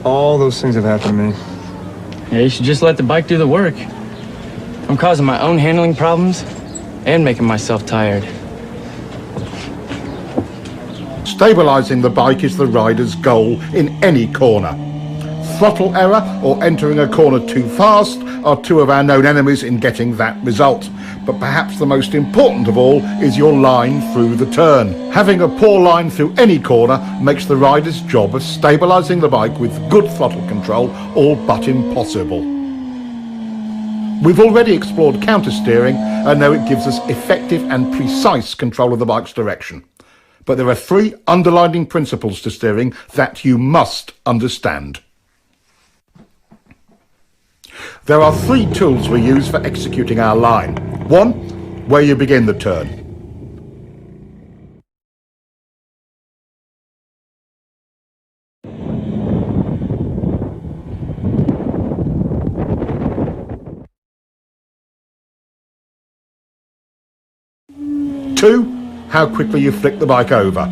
All those things have happened to me. Yeah, you should just let the bike do the work. I'm causing my own handling problems and making myself tired. Stabilising the bike is the rider's goal in any corner. Throttle error or entering a corner too fast are two of our known enemies in getting that result. But perhaps the most important of all is your line through the turn. Having a poor line through any corner makes the rider's job of stabilising the bike with good throttle control all but impossible. We've already explored counter-steering and know it gives us effective and precise control of the bike's direction. But there are three underlying principles to steering that you must understand. There are three tools we use for executing our line. One, where you begin the turn. Two, how quickly you flick the bike over.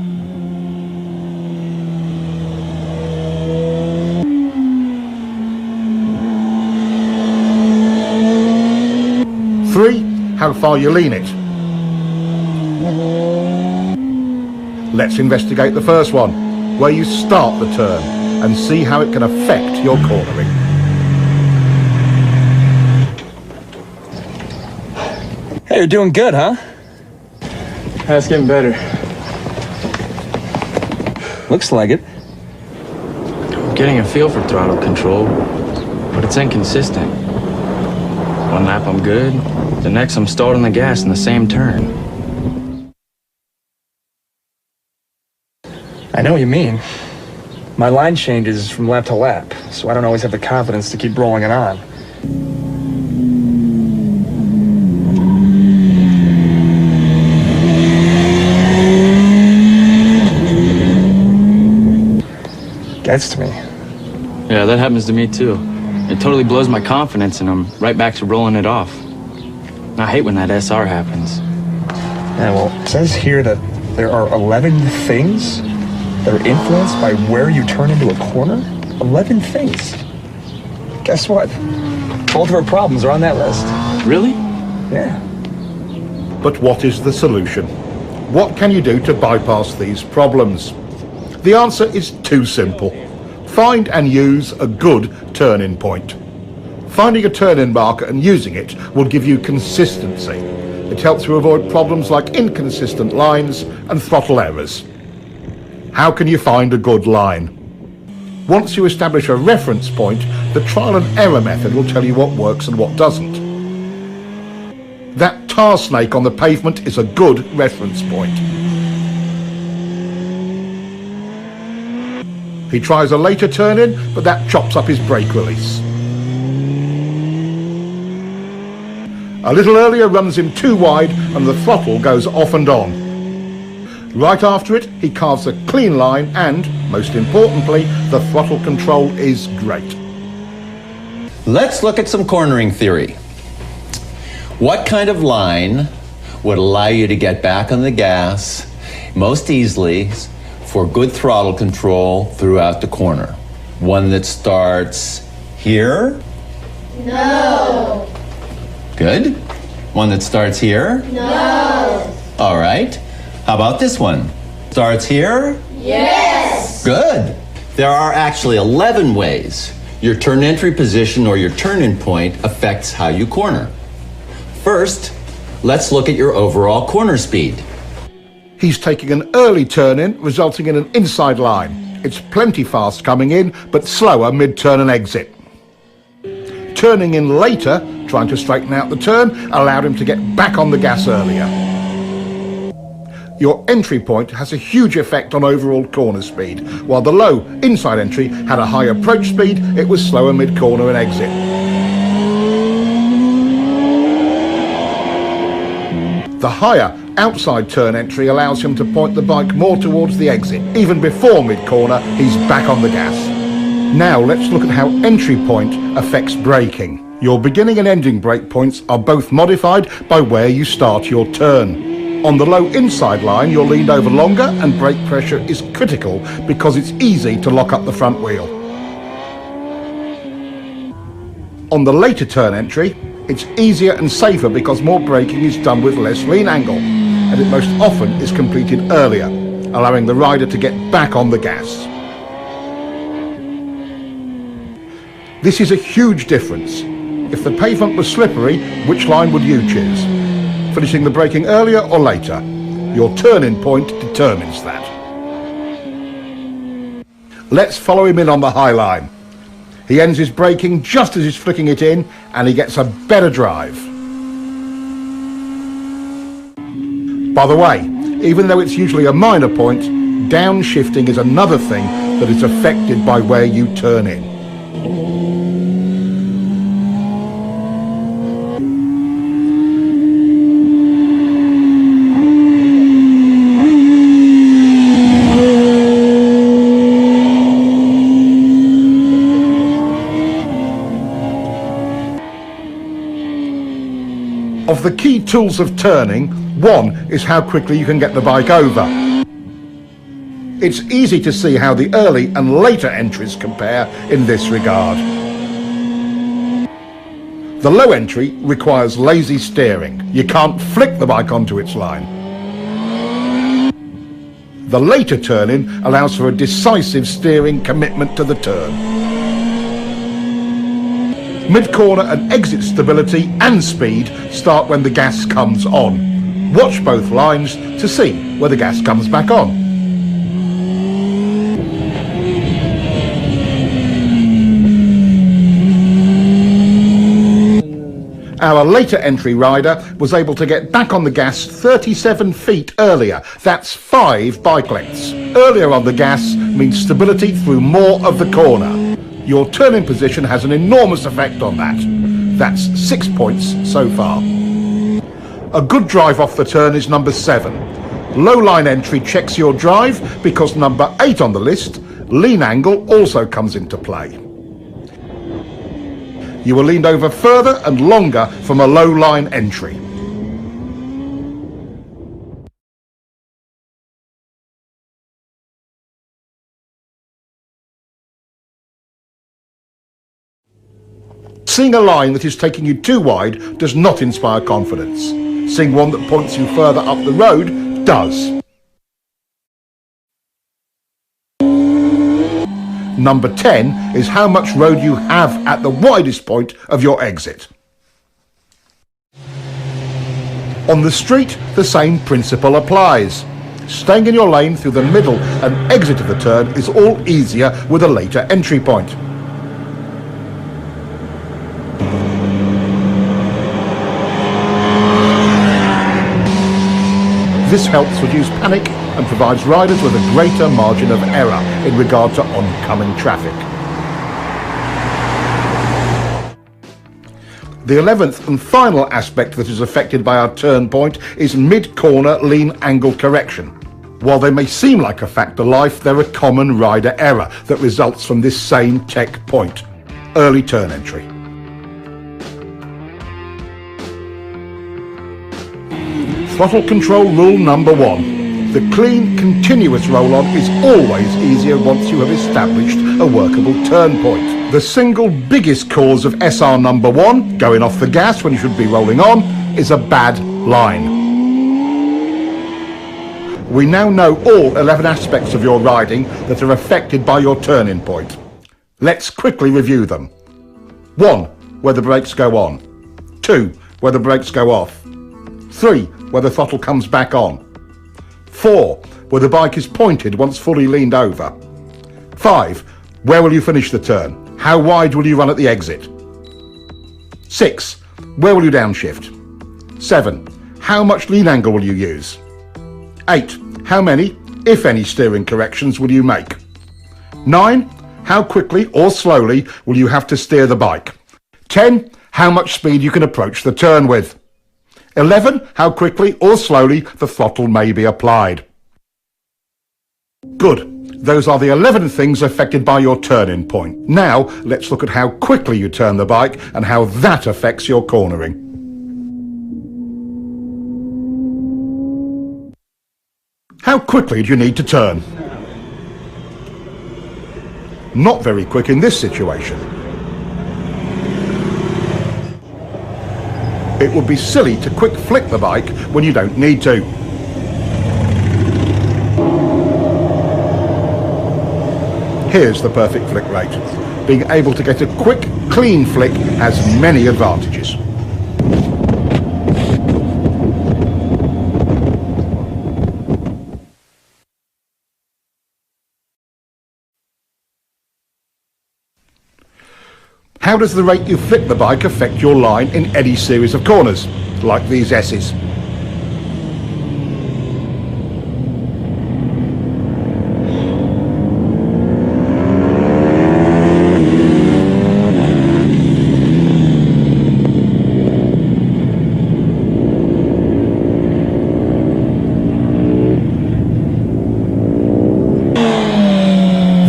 Three, how far you lean it. Let's investigate the first one, where you start the turn, and see how it can affect your cornering. Hey, you're doing good, huh? That's getting better. Looks like it. I'm getting a feel for throttle control, but it's inconsistent. One lap I'm good, the next I'm stalled on the gas in the same turn. I know what you mean. My line changes from lap to lap, so I don't always have the confidence to keep rolling it on. Gets to me. Yeah, that happens to me too. It totally blows my confidence and I'm right back to rolling it off. I hate when that SR happens. Yeah, well, it says here that there are 11 things that are influenced by where you turn into a corner? 11 things. Guess what? Both of our problems are on that list. Really? Yeah. But what is the solution? What can you do to bypass these problems? The answer is too simple. Find and use a good turn-in point. Finding a turn-in marker and using it will give you consistency. It helps you avoid problems like inconsistent lines and throttle errors. How can you find a good line? Once you establish a reference point, the trial and error method will tell you what works and what doesn't. That tar snake on the pavement is a good reference point. He tries a later turn-in, but that chops up his brake release. A little earlier runs him too wide and the throttle goes off and on. Right after it, he carves a clean line and, most importantly, the throttle control is great. Let's look at some cornering theory. What kind of line would allow you to get back on the gas most easily for good throttle control throughout the corner? One that starts here? No. Good. One that starts here? No. All right. How about this one? Starts here? Yes. Good. There are actually 11 ways your turn entry position or your turn-in point affects how you corner. First, let's look at your overall corner speed. He's taking an early turn-in, resulting in an inside line. It's plenty fast coming in, but slower mid-turn and exit. Turning in later, trying to straighten out the turn, allowed him to get back on the gas earlier. Your entry point has a huge effect on overall corner speed. While the low inside entry had a high approach speed, it was slower mid-corner and exit. The higher outside turn entry allows him to point the bike more towards the exit. Even before mid-corner, he's back on the gas. Now let's look at how entry point affects braking. Your beginning and ending brake points are both modified by where you start your turn. On the low inside line, you're leaned over longer and brake pressure is critical because it's easy to lock up the front wheel. On the later turn entry, it's easier and safer because more braking is done with less lean angle, and it most often is completed earlier, allowing the rider to get back on the gas. This is a huge difference. If the pavement was slippery, which line would you choose? Finishing the braking earlier or later? Your turn-in point determines that. Let's follow him in on the high line. He ends his braking just as he's flicking it in, and he gets a better drive. By the way, even though it's usually a minor point, downshifting is another thing that is affected by where you turn in. Of the key tools of turning, one is how quickly you can get the bike over. It's easy to see how the early and later entries compare in this regard. The low entry requires lazy steering. You can't flick the bike onto its line. The later turn-in allows for a decisive steering commitment to the turn. Mid-corner and exit stability and speed start when the gas comes on. Watch both lines to see where the gas comes back on. Our later entry rider was able to get back on the gas 37 feet earlier. That's 5 bike lengths. Earlier on the gas means stability through more of the corner. Your turn-in position has an enormous effect on that. That's 6 points so far. A good drive off the turn is number 7. Low line entry checks your drive because number 8 on the list, lean angle, also comes into play. You were leaned over further and longer from a low line entry. Seeing a line that is taking you too wide does not inspire confidence. Seeing one that points you further up the road does. Number 10 is how much road you have at the widest point of your exit. On the street, the same principle applies. Staying in your lane through the middle and exit of the turn is all easier with a later entry point. This helps reduce panic and provides riders with a greater margin of error in regard to oncoming traffic. The 11th and final aspect that is affected by our turn point is mid-corner lean angle correction. While they may seem like a fact of life, they're a common rider error that results from this same tech point: early turn entry. Throttle control rule number 1. The clean, continuous roll-on is always easier once you have established a workable turn point. The single biggest cause of SR number 1, going off the gas when you should be rolling on, is a bad line. We now know all 11 aspects of your riding that are affected by your turning point. Let's quickly review them. 1. Where the brakes go on. 2. Where the brakes go off. 3. Where the throttle comes back on. 4. Where the bike is pointed once fully leaned over. 5. Where will you finish the turn? How wide will you run at the exit? 6. Where will you downshift? 7. How much lean angle will you use? 8. How many, if any, steering corrections will you make? 9. How quickly or slowly will you have to steer the bike? 10. How much speed you can approach the turn with. 11. How quickly or slowly the throttle may be applied. Good. Those are the 11 things affected by your turning point. Now, let's look at how quickly you turn the bike and how that affects your cornering. How quickly do you need to turn? Not very quick in this situation. It would be silly to quick flick the bike when you don't need to. Here's the perfect flick rate. Being able to get a quick, clean flick has many advantages. How does the rate you flick the bike affect your line in any series of corners, like these S's?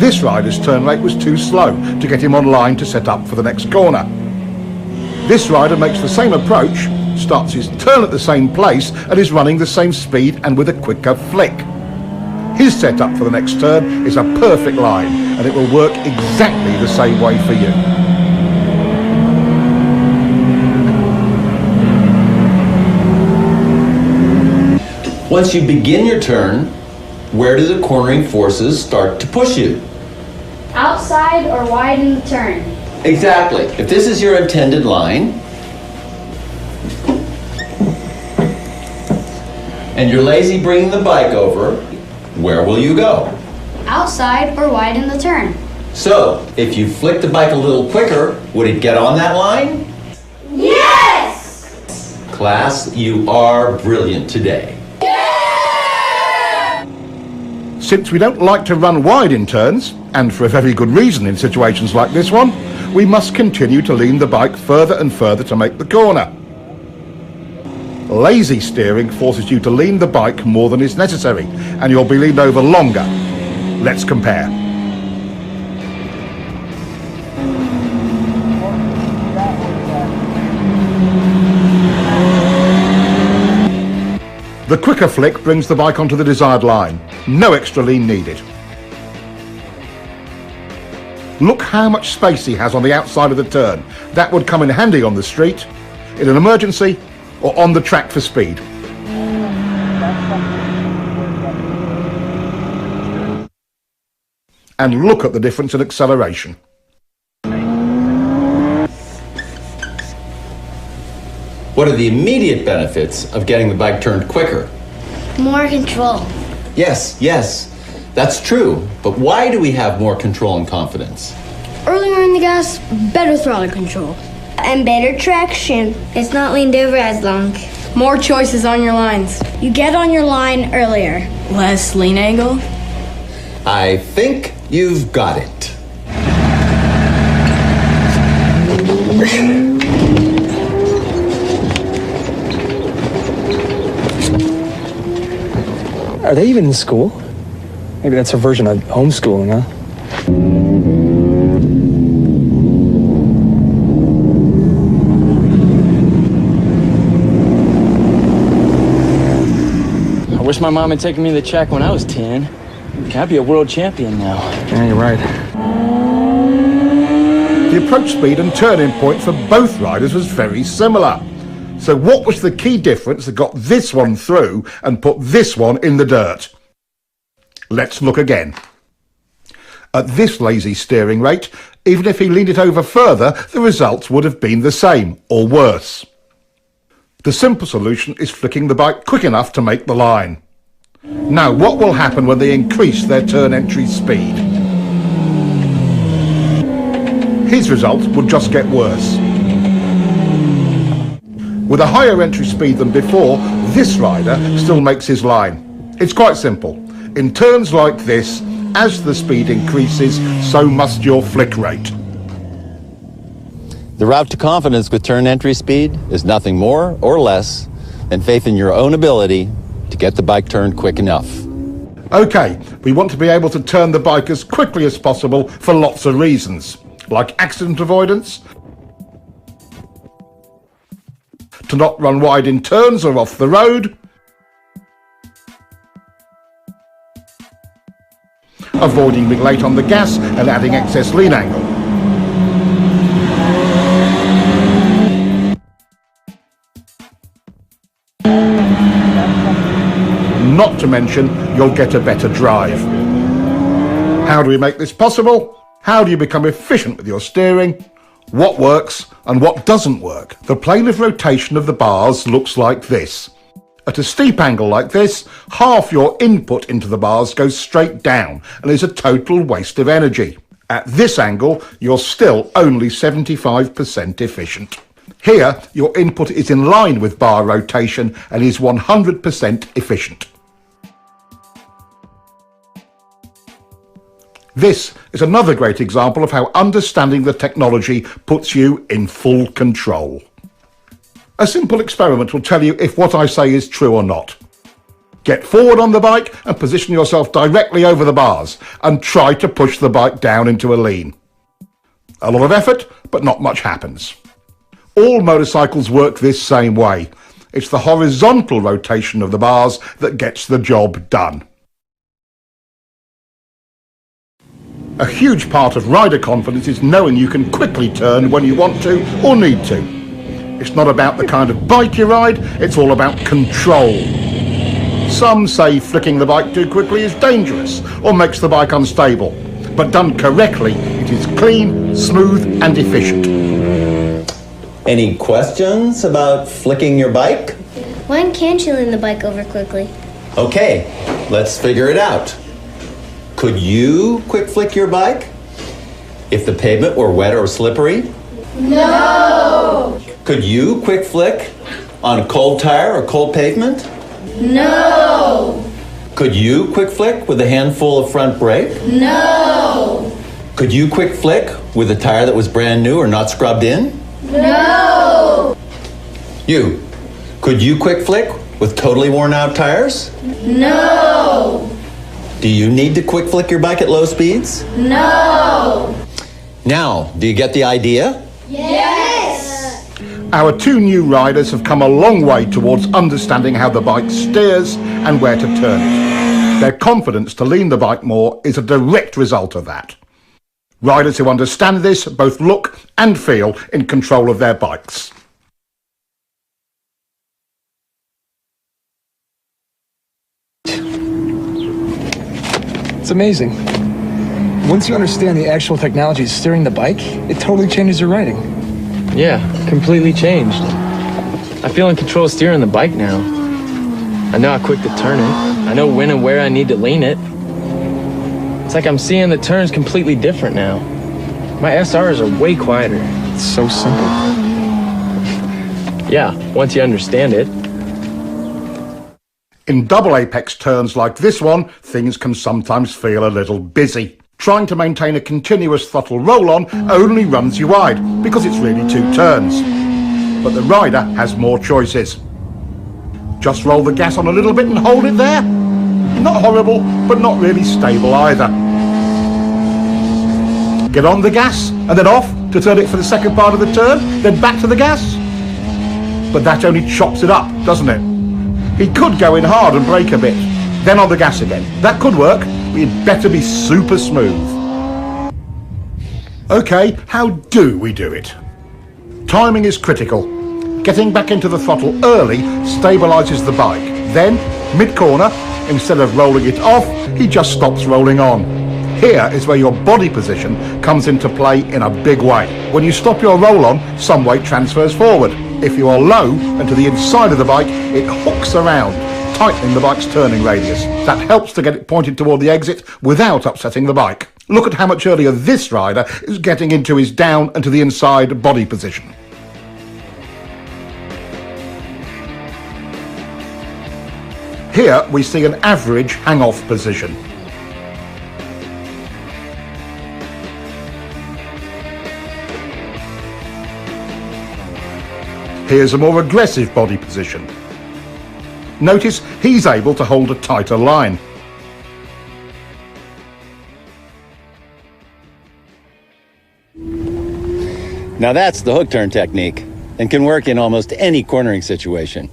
This rider's turn rate was too slow to get him on line to set up for the next corner. This rider makes the same approach, starts his turn at the same place and is running the same speed and with a quicker flick. His setup for the next turn is a perfect line and it will work exactly the same way for you. Once you begin your turn, where do the cornering forces start to push you? Outside or wide in the turn. Exactly. If this is your intended line, and you're lazy bringing the bike over, where will you go? Outside or wide in the turn. So, if you flick the bike a little quicker, would it get on that line? Yes! Class, you are brilliant today. Since we don't like to run wide in turns, and for a very good reason in situations like this one, we must continue to lean the bike further and further to make the corner. Lazy steering forces you to lean the bike more than is necessary, and you'll be leaned over longer. Let's compare. The quicker flick brings the bike onto the desired line. No extra lean needed. Look how much space he has on the outside of the turn. That would come in handy on the street, in an emergency, or on the track for speed. And look at the difference in acceleration. What are the immediate benefits of getting the bike turned quicker? More control. Yes, that's true. But why do we have more control and confidence? Earlier in the gas, better throttle control. And better traction. It's not leaned over as long. More choices on your lines. You get on your line earlier. Less lean angle. I think you've got it. Are they even in school? Maybe that's a version of homeschooling, huh? I wish my mom had taken me to the track when I was 10. I'd be a world champion now. Yeah, you're right. The approach speed and turning point for both riders was very similar. So what was the key difference that got this one through and put this one in the dirt? Let's look again. At this lazy steering rate, even if he leaned it over further, the results would have been the same, or worse. The simple solution is flicking the bike quick enough to make the line. Now, what will happen when they increase their turn entry speed? His result will just get worse. With a higher entry speed than before, this rider still makes his line. It's quite simple. In turns like this, as the speed increases, so must your flick rate. The route to confidence with turn entry speed is nothing more or less than faith in your own ability to get the bike turned quick enough. Okay, we want to be able to turn the bike as quickly as possible for lots of reasons, like accident avoidance, to not run wide in turns or off the road, avoiding being late on the gas and adding excess lean angle. Not to mention, you'll get a better drive. How do we make this possible? How do you become efficient with your steering? What works and what doesn't work? The plane of rotation of the bars looks like this. At a steep angle like this, half your input into the bars goes straight down and is a total waste of energy. At this angle, you're still only 75% efficient. Here, your input is in line with bar rotation and is 100% efficient. This is another great example of how understanding the technology puts you in full control. A simple experiment will tell you if what I say is true or not. Get forward on the bike and position yourself directly over the bars and try to push the bike down into a lean. A lot of effort, but not much happens. All motorcycles work this same way. It's the horizontal rotation of the bars that gets the job done. A huge part of rider confidence is knowing you can quickly turn when you want to or need to. It's not about the kind of bike you ride, it's all about control. Some say flicking the bike too quickly is dangerous or makes the bike unstable, but done correctly, it is clean, smooth and efficient. Any questions about flicking your bike? When can't you lean the bike over quickly? Okay, let's figure it out. Could you quick flick your bike if the pavement were wet or slippery? No! Could you quick flick on a cold tire or cold pavement? No! Could you quick flick with a handful of front brake? No! Could you quick flick with a tire that was brand new or not scrubbed in? No! You, could you quick flick with totally worn out tires? No! Do you need to quick flick your bike at low speeds? No! Now, do you get the idea? Yes! Our two new riders have come a long way towards understanding how the bike steers and where to turn it. Their confidence to lean the bike more is a direct result of that. Riders who understand this both look and feel in control of their bikes. It's amazing. Once you understand the actual technology steering the bike, it totally changes your riding. Yeah, completely changed. I feel in control of steering the bike now. I know how quick to turn it. I know when and where I need to lean it. It's like I'm seeing the turns completely different now. My SRs are way quieter. It's so simple. Yeah, once you understand it. In double apex turns like this one, things can sometimes feel a little busy. Trying to maintain a continuous throttle roll-on only runs you wide, because it's really 2 turns. But the rider has more choices. Just roll the gas on a little bit and hold it there. Not horrible, but not really stable either. Get on the gas, and then off to turn it for the second part of the turn, then back to the gas. But that only chops it up, doesn't it? He could go in hard and brake a bit, then on the gas again. That could work, but you'd better be super smooth. Okay, how do we do it? Timing is critical. Getting back into the throttle early stabilises the bike. Then, mid-corner, instead of rolling it off, he just stops rolling on. Here is where your body position comes into play in a big way. When you stop your roll-on, some weight transfers forward. If you are low and to the inside of the bike, it hooks around, tightening the bike's turning radius. That helps to get it pointed toward the exit without upsetting the bike. Look at how much earlier this rider is getting into his down and to the inside body position. Here we see an average hang-off position. Here's a more aggressive body position. Notice he's able to hold a tighter line. Now that's the hook turn technique, and can work in almost any cornering situation.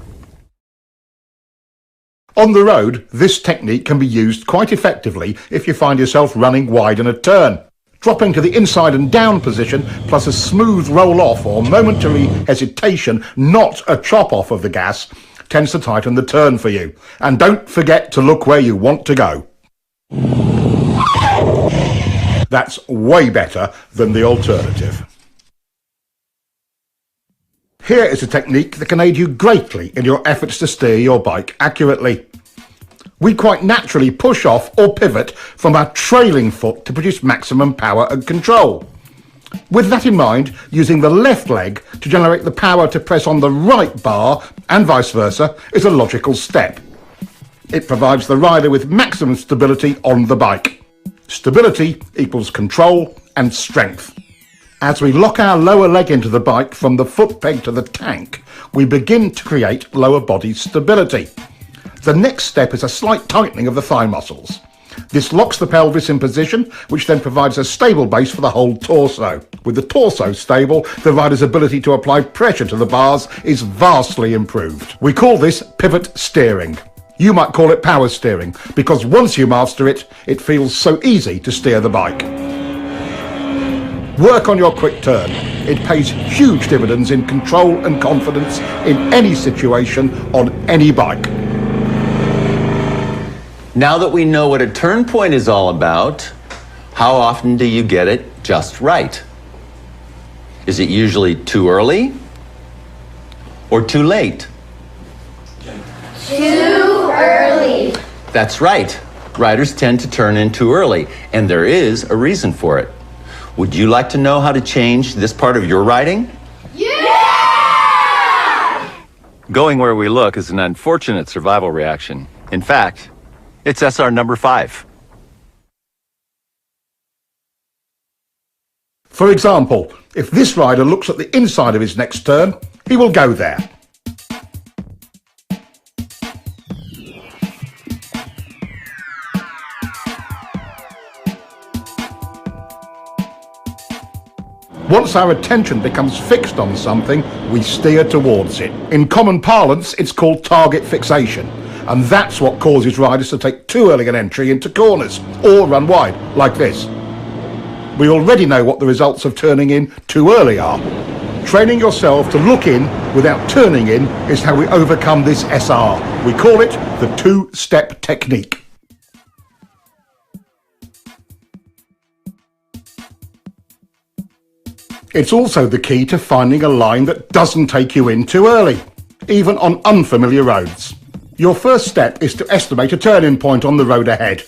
On the road, this technique can be used quite effectively if you find yourself running wide in a turn. Dropping to the inside and down position, plus a smooth roll-off or momentary hesitation, not a chop-off of the gas, tends to tighten the turn for you. And don't forget to look where you want to go. That's way better than the alternative. Here is a technique that can aid you greatly in your efforts to steer your bike accurately. We quite naturally push off or pivot from our trailing foot to produce maximum power and control. With that in mind, using the left leg to generate the power to press on the right bar and vice versa is a logical step. It provides the rider with maximum stability on the bike. Stability equals control and strength. As we lock our lower leg into the bike from the foot peg to the tank, we begin to create lower body stability. The next step is a slight tightening of the thigh muscles. This locks the pelvis in position, which then provides a stable base for the whole torso. With the torso stable, the rider's ability to apply pressure to the bars is vastly improved. We call this pivot steering. You might call it power steering, because once you master it, it feels so easy to steer the bike. Work on your quick turn. It pays huge dividends in control and confidence in any situation on any bike. Now that we know what a turn point is all about, how often do you get it just right? Is it usually too early or too late? Too early. That's right. Riders tend to turn in too early, and there is a reason for it. Would you like to know how to change this part of your riding? Yeah! Going where we look is an unfortunate survival reaction. In fact, it's SR number 5. For example, if this rider looks at the inside of his next turn, he will go there. Once our attention becomes fixed on something, we steer towards it. In common parlance, it's called target fixation. And that's what causes riders to take too early an entry into corners, or run wide, like this. We already know what the results of turning in too early are. Training yourself to look in without turning in is how we overcome this SR. We call it the two-step technique. It's also the key to finding a line that doesn't take you in too early, even on unfamiliar roads. Your first step is to estimate a turning point on the road ahead.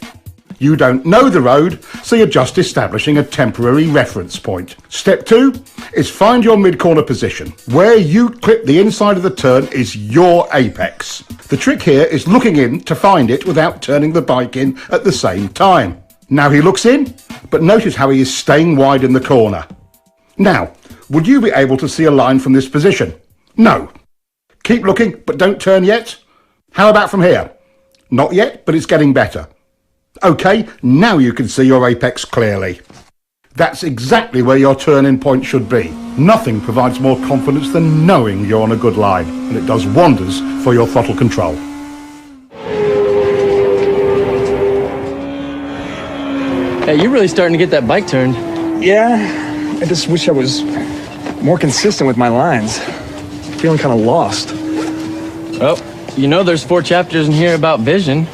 You don't know the road, so you're just establishing a temporary reference point. Step 2 is find your mid-corner position. Where you clip the inside of the turn is your apex. The trick here is looking in to find it without turning the bike in at the same time. Now he looks in, but notice how he is staying wide in the corner. Now, would you be able to see a line from this position? No. Keep looking, but don't turn yet. How about from here? Not yet, but it's getting better. Okay, now you can see your apex clearly. That's exactly where your turn-in point should be. Nothing provides more confidence than knowing you're on a good line, and it does wonders for your throttle control. Hey, you're really starting to get that bike turned. Yeah, I just wish I was more consistent with my lines. Feeling kind of lost. Well, you know there's 4 chapters in here about vision.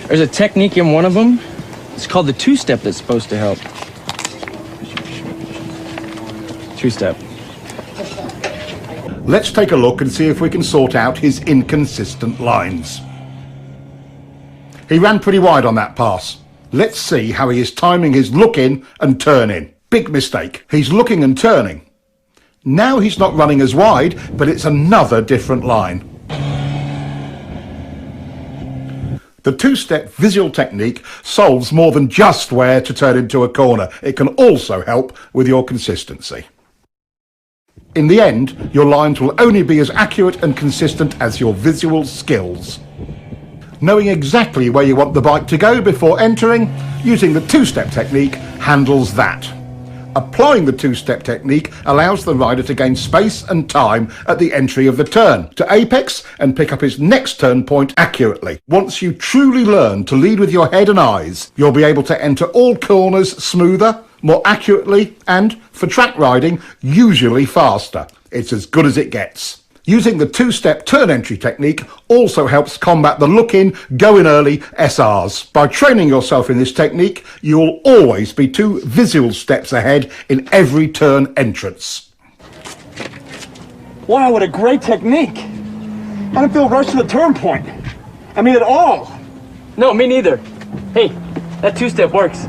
There's a technique in one of them. It's called the two-step that's supposed to help. Two-step. Let's take a look and see if we can sort out his inconsistent lines. He ran pretty wide on that pass. Let's see how he is timing his look in and turn in. Big mistake. He's looking and turning. Now he's not running as wide, but it's another different line. The two-step visual technique solves more than just where to turn into a corner. It can also help with your consistency. In the end, your lines will only be as accurate and consistent as your visual skills. Knowing exactly where you want the bike to go before entering, using the two-step technique handles that. Applying the two-step technique allows the rider to gain space and time at the entry of the turn, to apex and pick up his next turn point accurately. Once you truly learn to lead with your head and eyes, you'll be able to enter all corners smoother, more accurately, and, for track riding, usually faster. It's as good as it gets. Using the two-step turn entry technique also helps combat the look-in, go-in early SRs. By training yourself in this technique, you'll always be 2 visual steps ahead in every turn entrance. Wow, what a great technique. I don't feel rushed to the turn point. I mean, at all. No, me neither. Hey, that two-step works.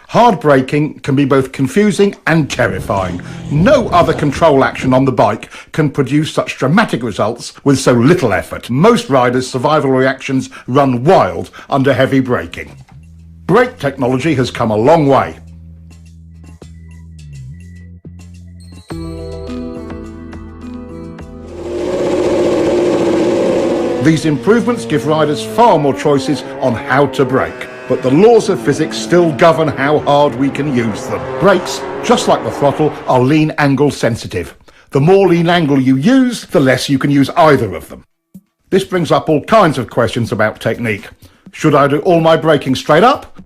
Hard braking can be both confusing and terrifying. No other control action on the bike can produce such dramatic results with so little effort. Most riders' survival reactions run wild under heavy braking. Brake technology has come a long way. These improvements give riders far more choices on how to brake. But the laws of physics still govern how hard we can use them. Brakes, just like the throttle, are lean angle sensitive. The more lean angle you use, the less you can use either of them. This brings up all kinds of questions about technique. Should I do all my braking straight up?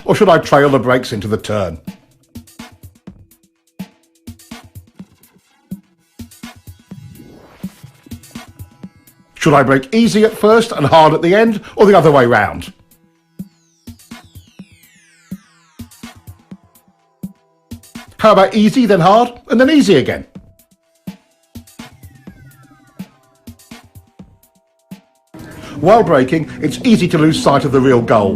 Or should I trail the brakes into the turn? Should I brake easy at first and hard at the end, or the other way round? How about easy, then hard, and then easy again? While braking, it's easy to lose sight of the real goal.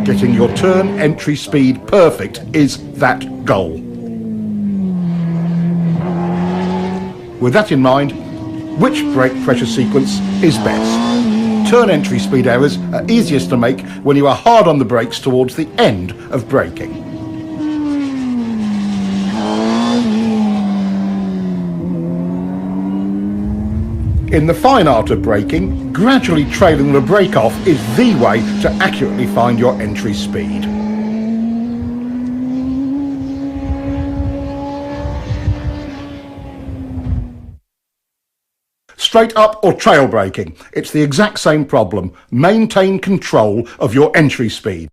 Getting your turn entry speed perfect is that goal. With that in mind, which brake pressure sequence is best? Turn entry speed errors are easiest to make when you are hard on the brakes towards the end of braking. In the fine art of braking, gradually trailing the brake off is the way to accurately find your entry speed. straight up or trail braking, it's the exact same problem. Maintain control of your entry speed.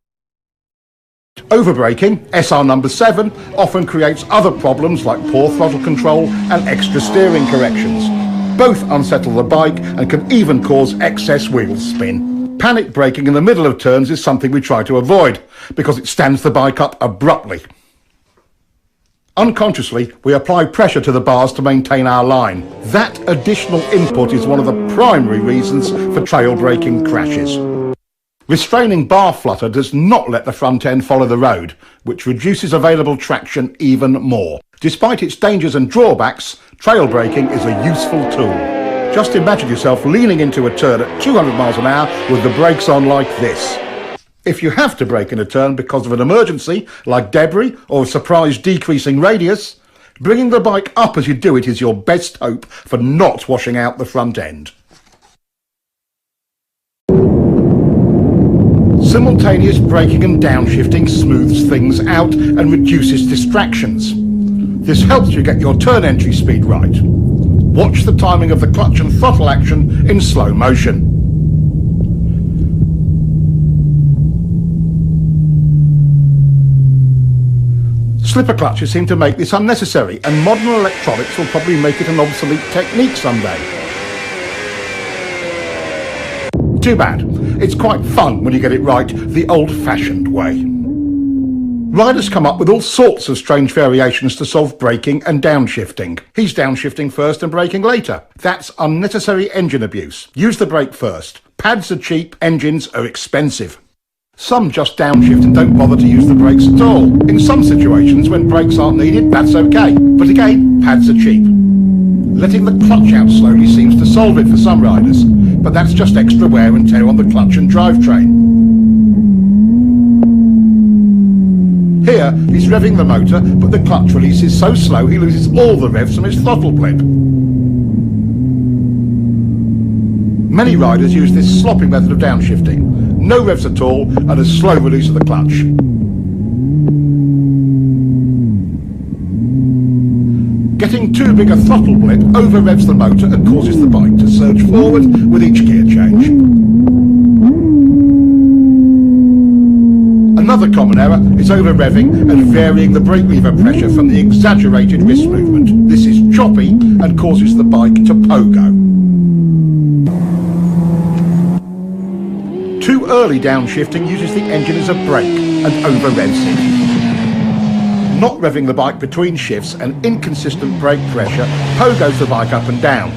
Overbraking, SR number 7, often creates other problems like poor throttle control and extra steering corrections. Both unsettle the bike and can even cause excess wheel spin. Panic braking in the middle of turns is something we try to avoid because it stands the bike up abruptly. Unconsciously, we apply pressure to the bars to maintain our line. That additional input is one of the primary reasons for trail braking crashes. Restraining bar flutter does not let the front end follow the road, which reduces available traction even more. Despite its dangers and drawbacks, trail braking is a useful tool. Just imagine yourself leaning into a turn at 200 miles an hour with the brakes on like this. If you have to brake in a turn because of an emergency, like debris or a surprise decreasing radius, bringing the bike up as you do it is your best hope for not washing out the front end. Simultaneous braking and downshifting smooths things out and reduces distractions. This helps you get your turn entry speed right. Watch the timing of the clutch and throttle action in slow motion. Slipper clutches seem to make this unnecessary, and modern electronics will probably make it an obsolete technique someday. Too bad. It's quite fun when you get it right the old-fashioned way. Riders come up with all sorts of strange variations to solve braking and downshifting. He's downshifting first and braking later. That's unnecessary engine abuse. Use the brake first. Pads are cheap, engines are expensive. Some just downshift and don't bother to use the brakes at all. In some situations, when brakes aren't needed, that's okay. But again, pads are cheap. Letting the clutch out slowly seems to solve it for some riders, but that's just extra wear and tear on the clutch and drivetrain. Here, he's revving the motor, but the clutch release is so slow he loses all the revs from his throttle blip. Many riders use this sloppy method of downshifting. No revs at all and a slow release of the clutch. Getting too big a throttle blip over-revs the motor and causes the bike to surge forward with each gear change. Another common error is over-revving and varying the brake lever pressure from the exaggerated wrist movement. This is choppy and causes the bike to pogo. Too early downshifting uses the engine as a brake and over-revs it. Not revving the bike between shifts and inconsistent brake pressure pogos the bike up and down.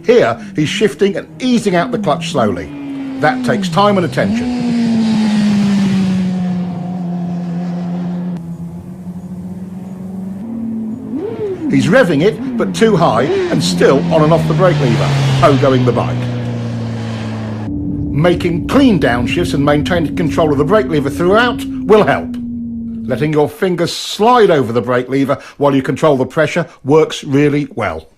Here, he's shifting and easing out the clutch slowly. That takes time and attention. He's revving it, but too high and still on and off the brake lever, pogoing the bike. Making clean downshifts and maintaining control of the brake lever throughout will help. Letting your fingers slide over the brake lever while you control the pressure works really well.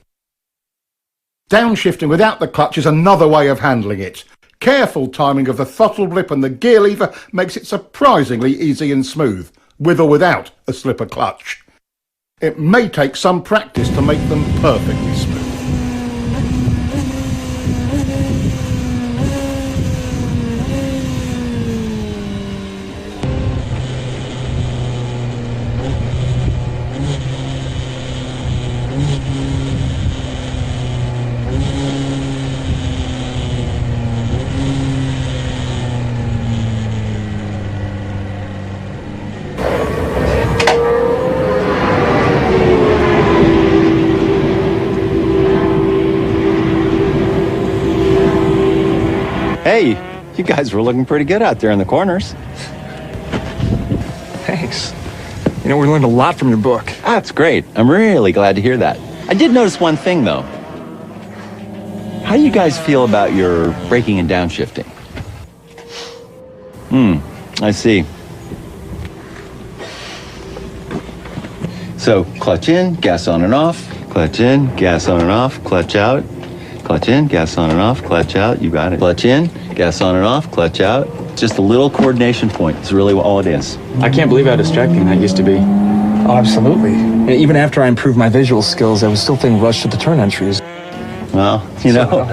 Downshifting without the clutch is another way of handling it. Careful timing of the throttle blip and the gear lever makes it surprisingly easy and smooth, with or without a slipper clutch. It may take some practice to make them perfectly smooth. Hey, you guys were looking pretty good out there in the corners. Thanks. You know, we learned a lot from your book. That's great. I'm really glad to hear that. I did notice one thing, though. How do you guys feel about your braking and downshifting? I see. So, clutch in, gas on and off, clutch in, gas on and off, clutch out, clutch in, gas on and off, clutch out, you got it. Clutch in, gas on and off, clutch out. Just a little coordination point, it's really all it is. I can't believe how distracting that used to be. Oh, absolutely. Even after I improved my visual skills, I was still feeling rushed at the turn entries. Well, you know,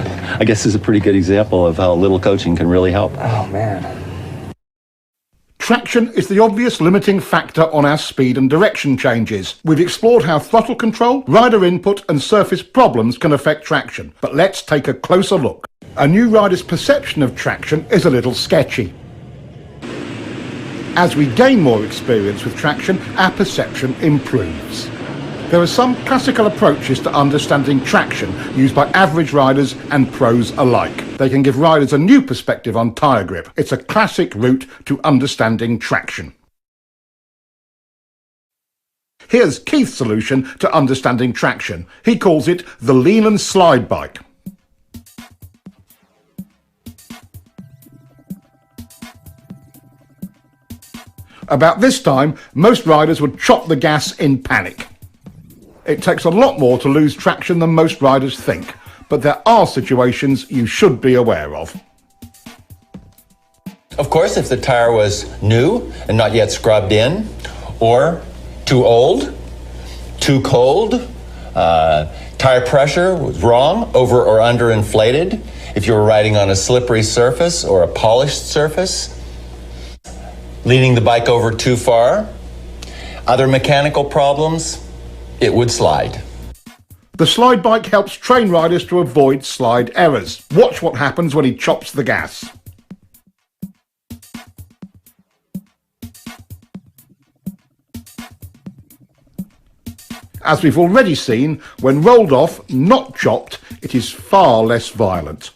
I guess this is a pretty good example of how little coaching can really help. Oh, man. Traction is the obvious limiting factor on our speed and direction changes. We've explored how throttle control, rider input and surface problems can affect traction. But let's take a closer look. A new rider's perception of traction is a little sketchy. As we gain more experience with traction, our perception improves. There are some classical approaches to understanding traction used by average riders and pros alike. They can give riders a new perspective on tyre grip. It's a classic route to understanding traction. Here's Keith's solution to understanding traction. He calls it the lean and slide bike. About this time, most riders would chop the gas in panic. It takes a lot more to lose traction than most riders think, but there are situations you should be aware of. Of course, if the tire was new and not yet scrubbed in, or too old, too cold, tire pressure was wrong, over or under inflated, if you were riding on a slippery surface or a polished surface, leaning the bike over too far, other mechanical problems, it would slide. The slide bike helps train riders to avoid slide errors. Watch what happens when he chops the gas. As we've already seen, when rolled off, not chopped, it is far less violent.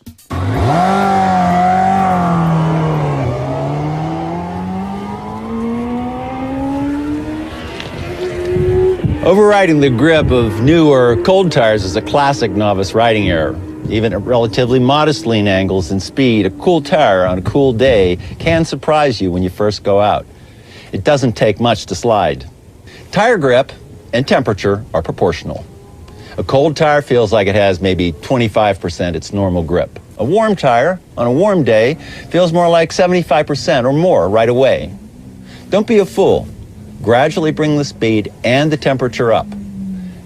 Overriding the grip of new or cold tires is a classic novice riding error. Even at relatively modest lean angles and speed, a cool tire on a cool day can surprise you when you first go out. It doesn't take much to slide. Tire grip and temperature are proportional. A cold tire feels like it has maybe 25% its normal grip. A warm tire on a warm day feels more like 75% or more right away. Don't be a fool. Gradually bring the speed and the temperature up.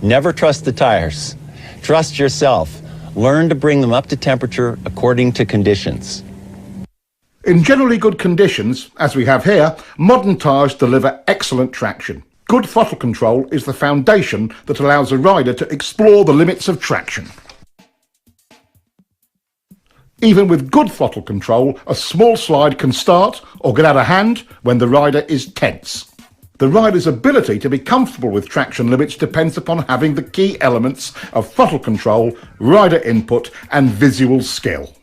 Never trust the tires. Trust yourself. Learn to bring them up to temperature according to conditions. In generally good conditions, as we have here, modern tyres deliver excellent traction. Good throttle control is the foundation that allows a rider to explore the limits of traction. Even with good throttle control, a small slide can start or get out of hand when the rider is tense. The rider's ability to be comfortable with traction limits depends upon having the key elements of throttle control, rider input and visual skill.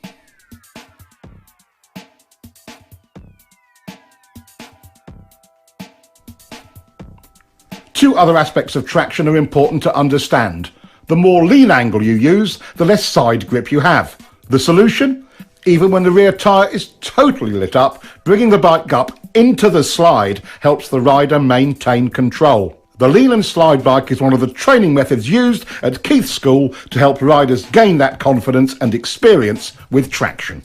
Two other aspects of traction are important to understand. The more lean angle you use, the less side grip you have. The solution? Even when the rear tyre is totally lit up, bringing the bike up into the slide helps the rider maintain control. The lean and slide bike is one of the training methods used at Keith's school to help riders gain that confidence and experience with traction.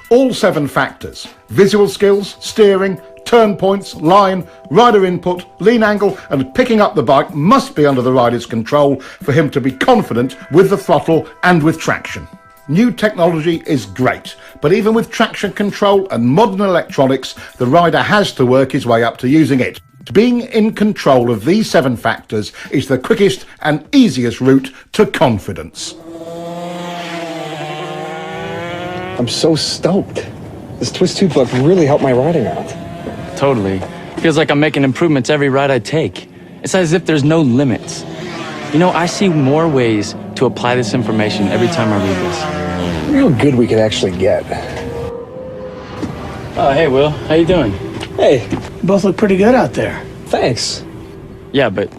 All 7 factors, visual skills, steering, turn points, line, rider input, lean angle and picking up the bike must be under the rider's control for him to be confident with the throttle and with traction. New technology is great, but even with traction control and modern electronics, the rider has to work his way up to using it. Being in control of these 7 factors is the quickest and easiest route to confidence. I'm so stoked. This twist tube book really helped my riding out. Totally. Feels like I'm making improvements every ride I take. It's as if there's no limits. You know, I see more ways to apply this information every time I read this. Look how good we could actually get. Oh, hey, Will. How you doing? Hey. You both look pretty good out there. Thanks. Yeah, but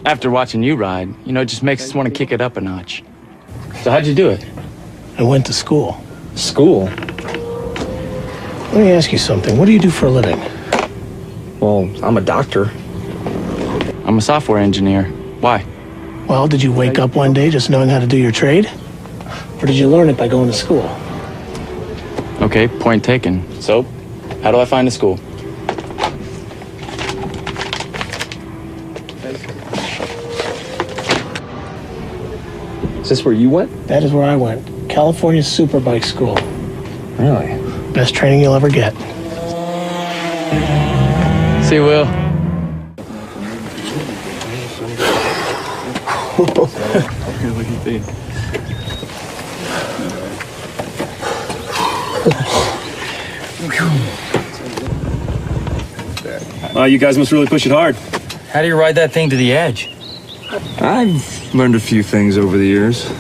after watching you ride, you know, it just makes us want to kick it up a notch. So how'd you do it? I went to school. School? Let me ask you something. What do you do for a living? Well, I'm a doctor. I'm a software engineer. Why? Well, did you wake up one day just knowing how to do your trade? Or did you learn it by going to school? Okay, point taken. So, how do I find a school? Is this where you went? That is where I went. California Superbike School. Really? Best training you'll ever get. See, Will. What do you think? You guys must really push it hard. How do you ride that thing to the edge? I've learned a few things over the years.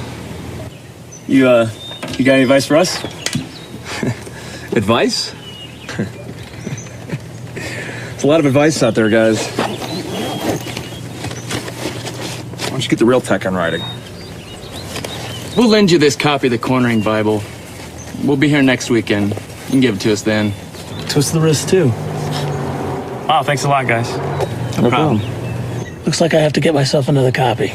You got any advice for us? Advice? There's a lot of advice out there, guys. Why don't you get the real tech on riding? We'll lend you this copy of the Cornering Bible. We'll be here next weekend. You can give it to us then. Twist the wrist, too. Wow, thanks a lot, guys. No problem. Looks like I have to get myself another copy.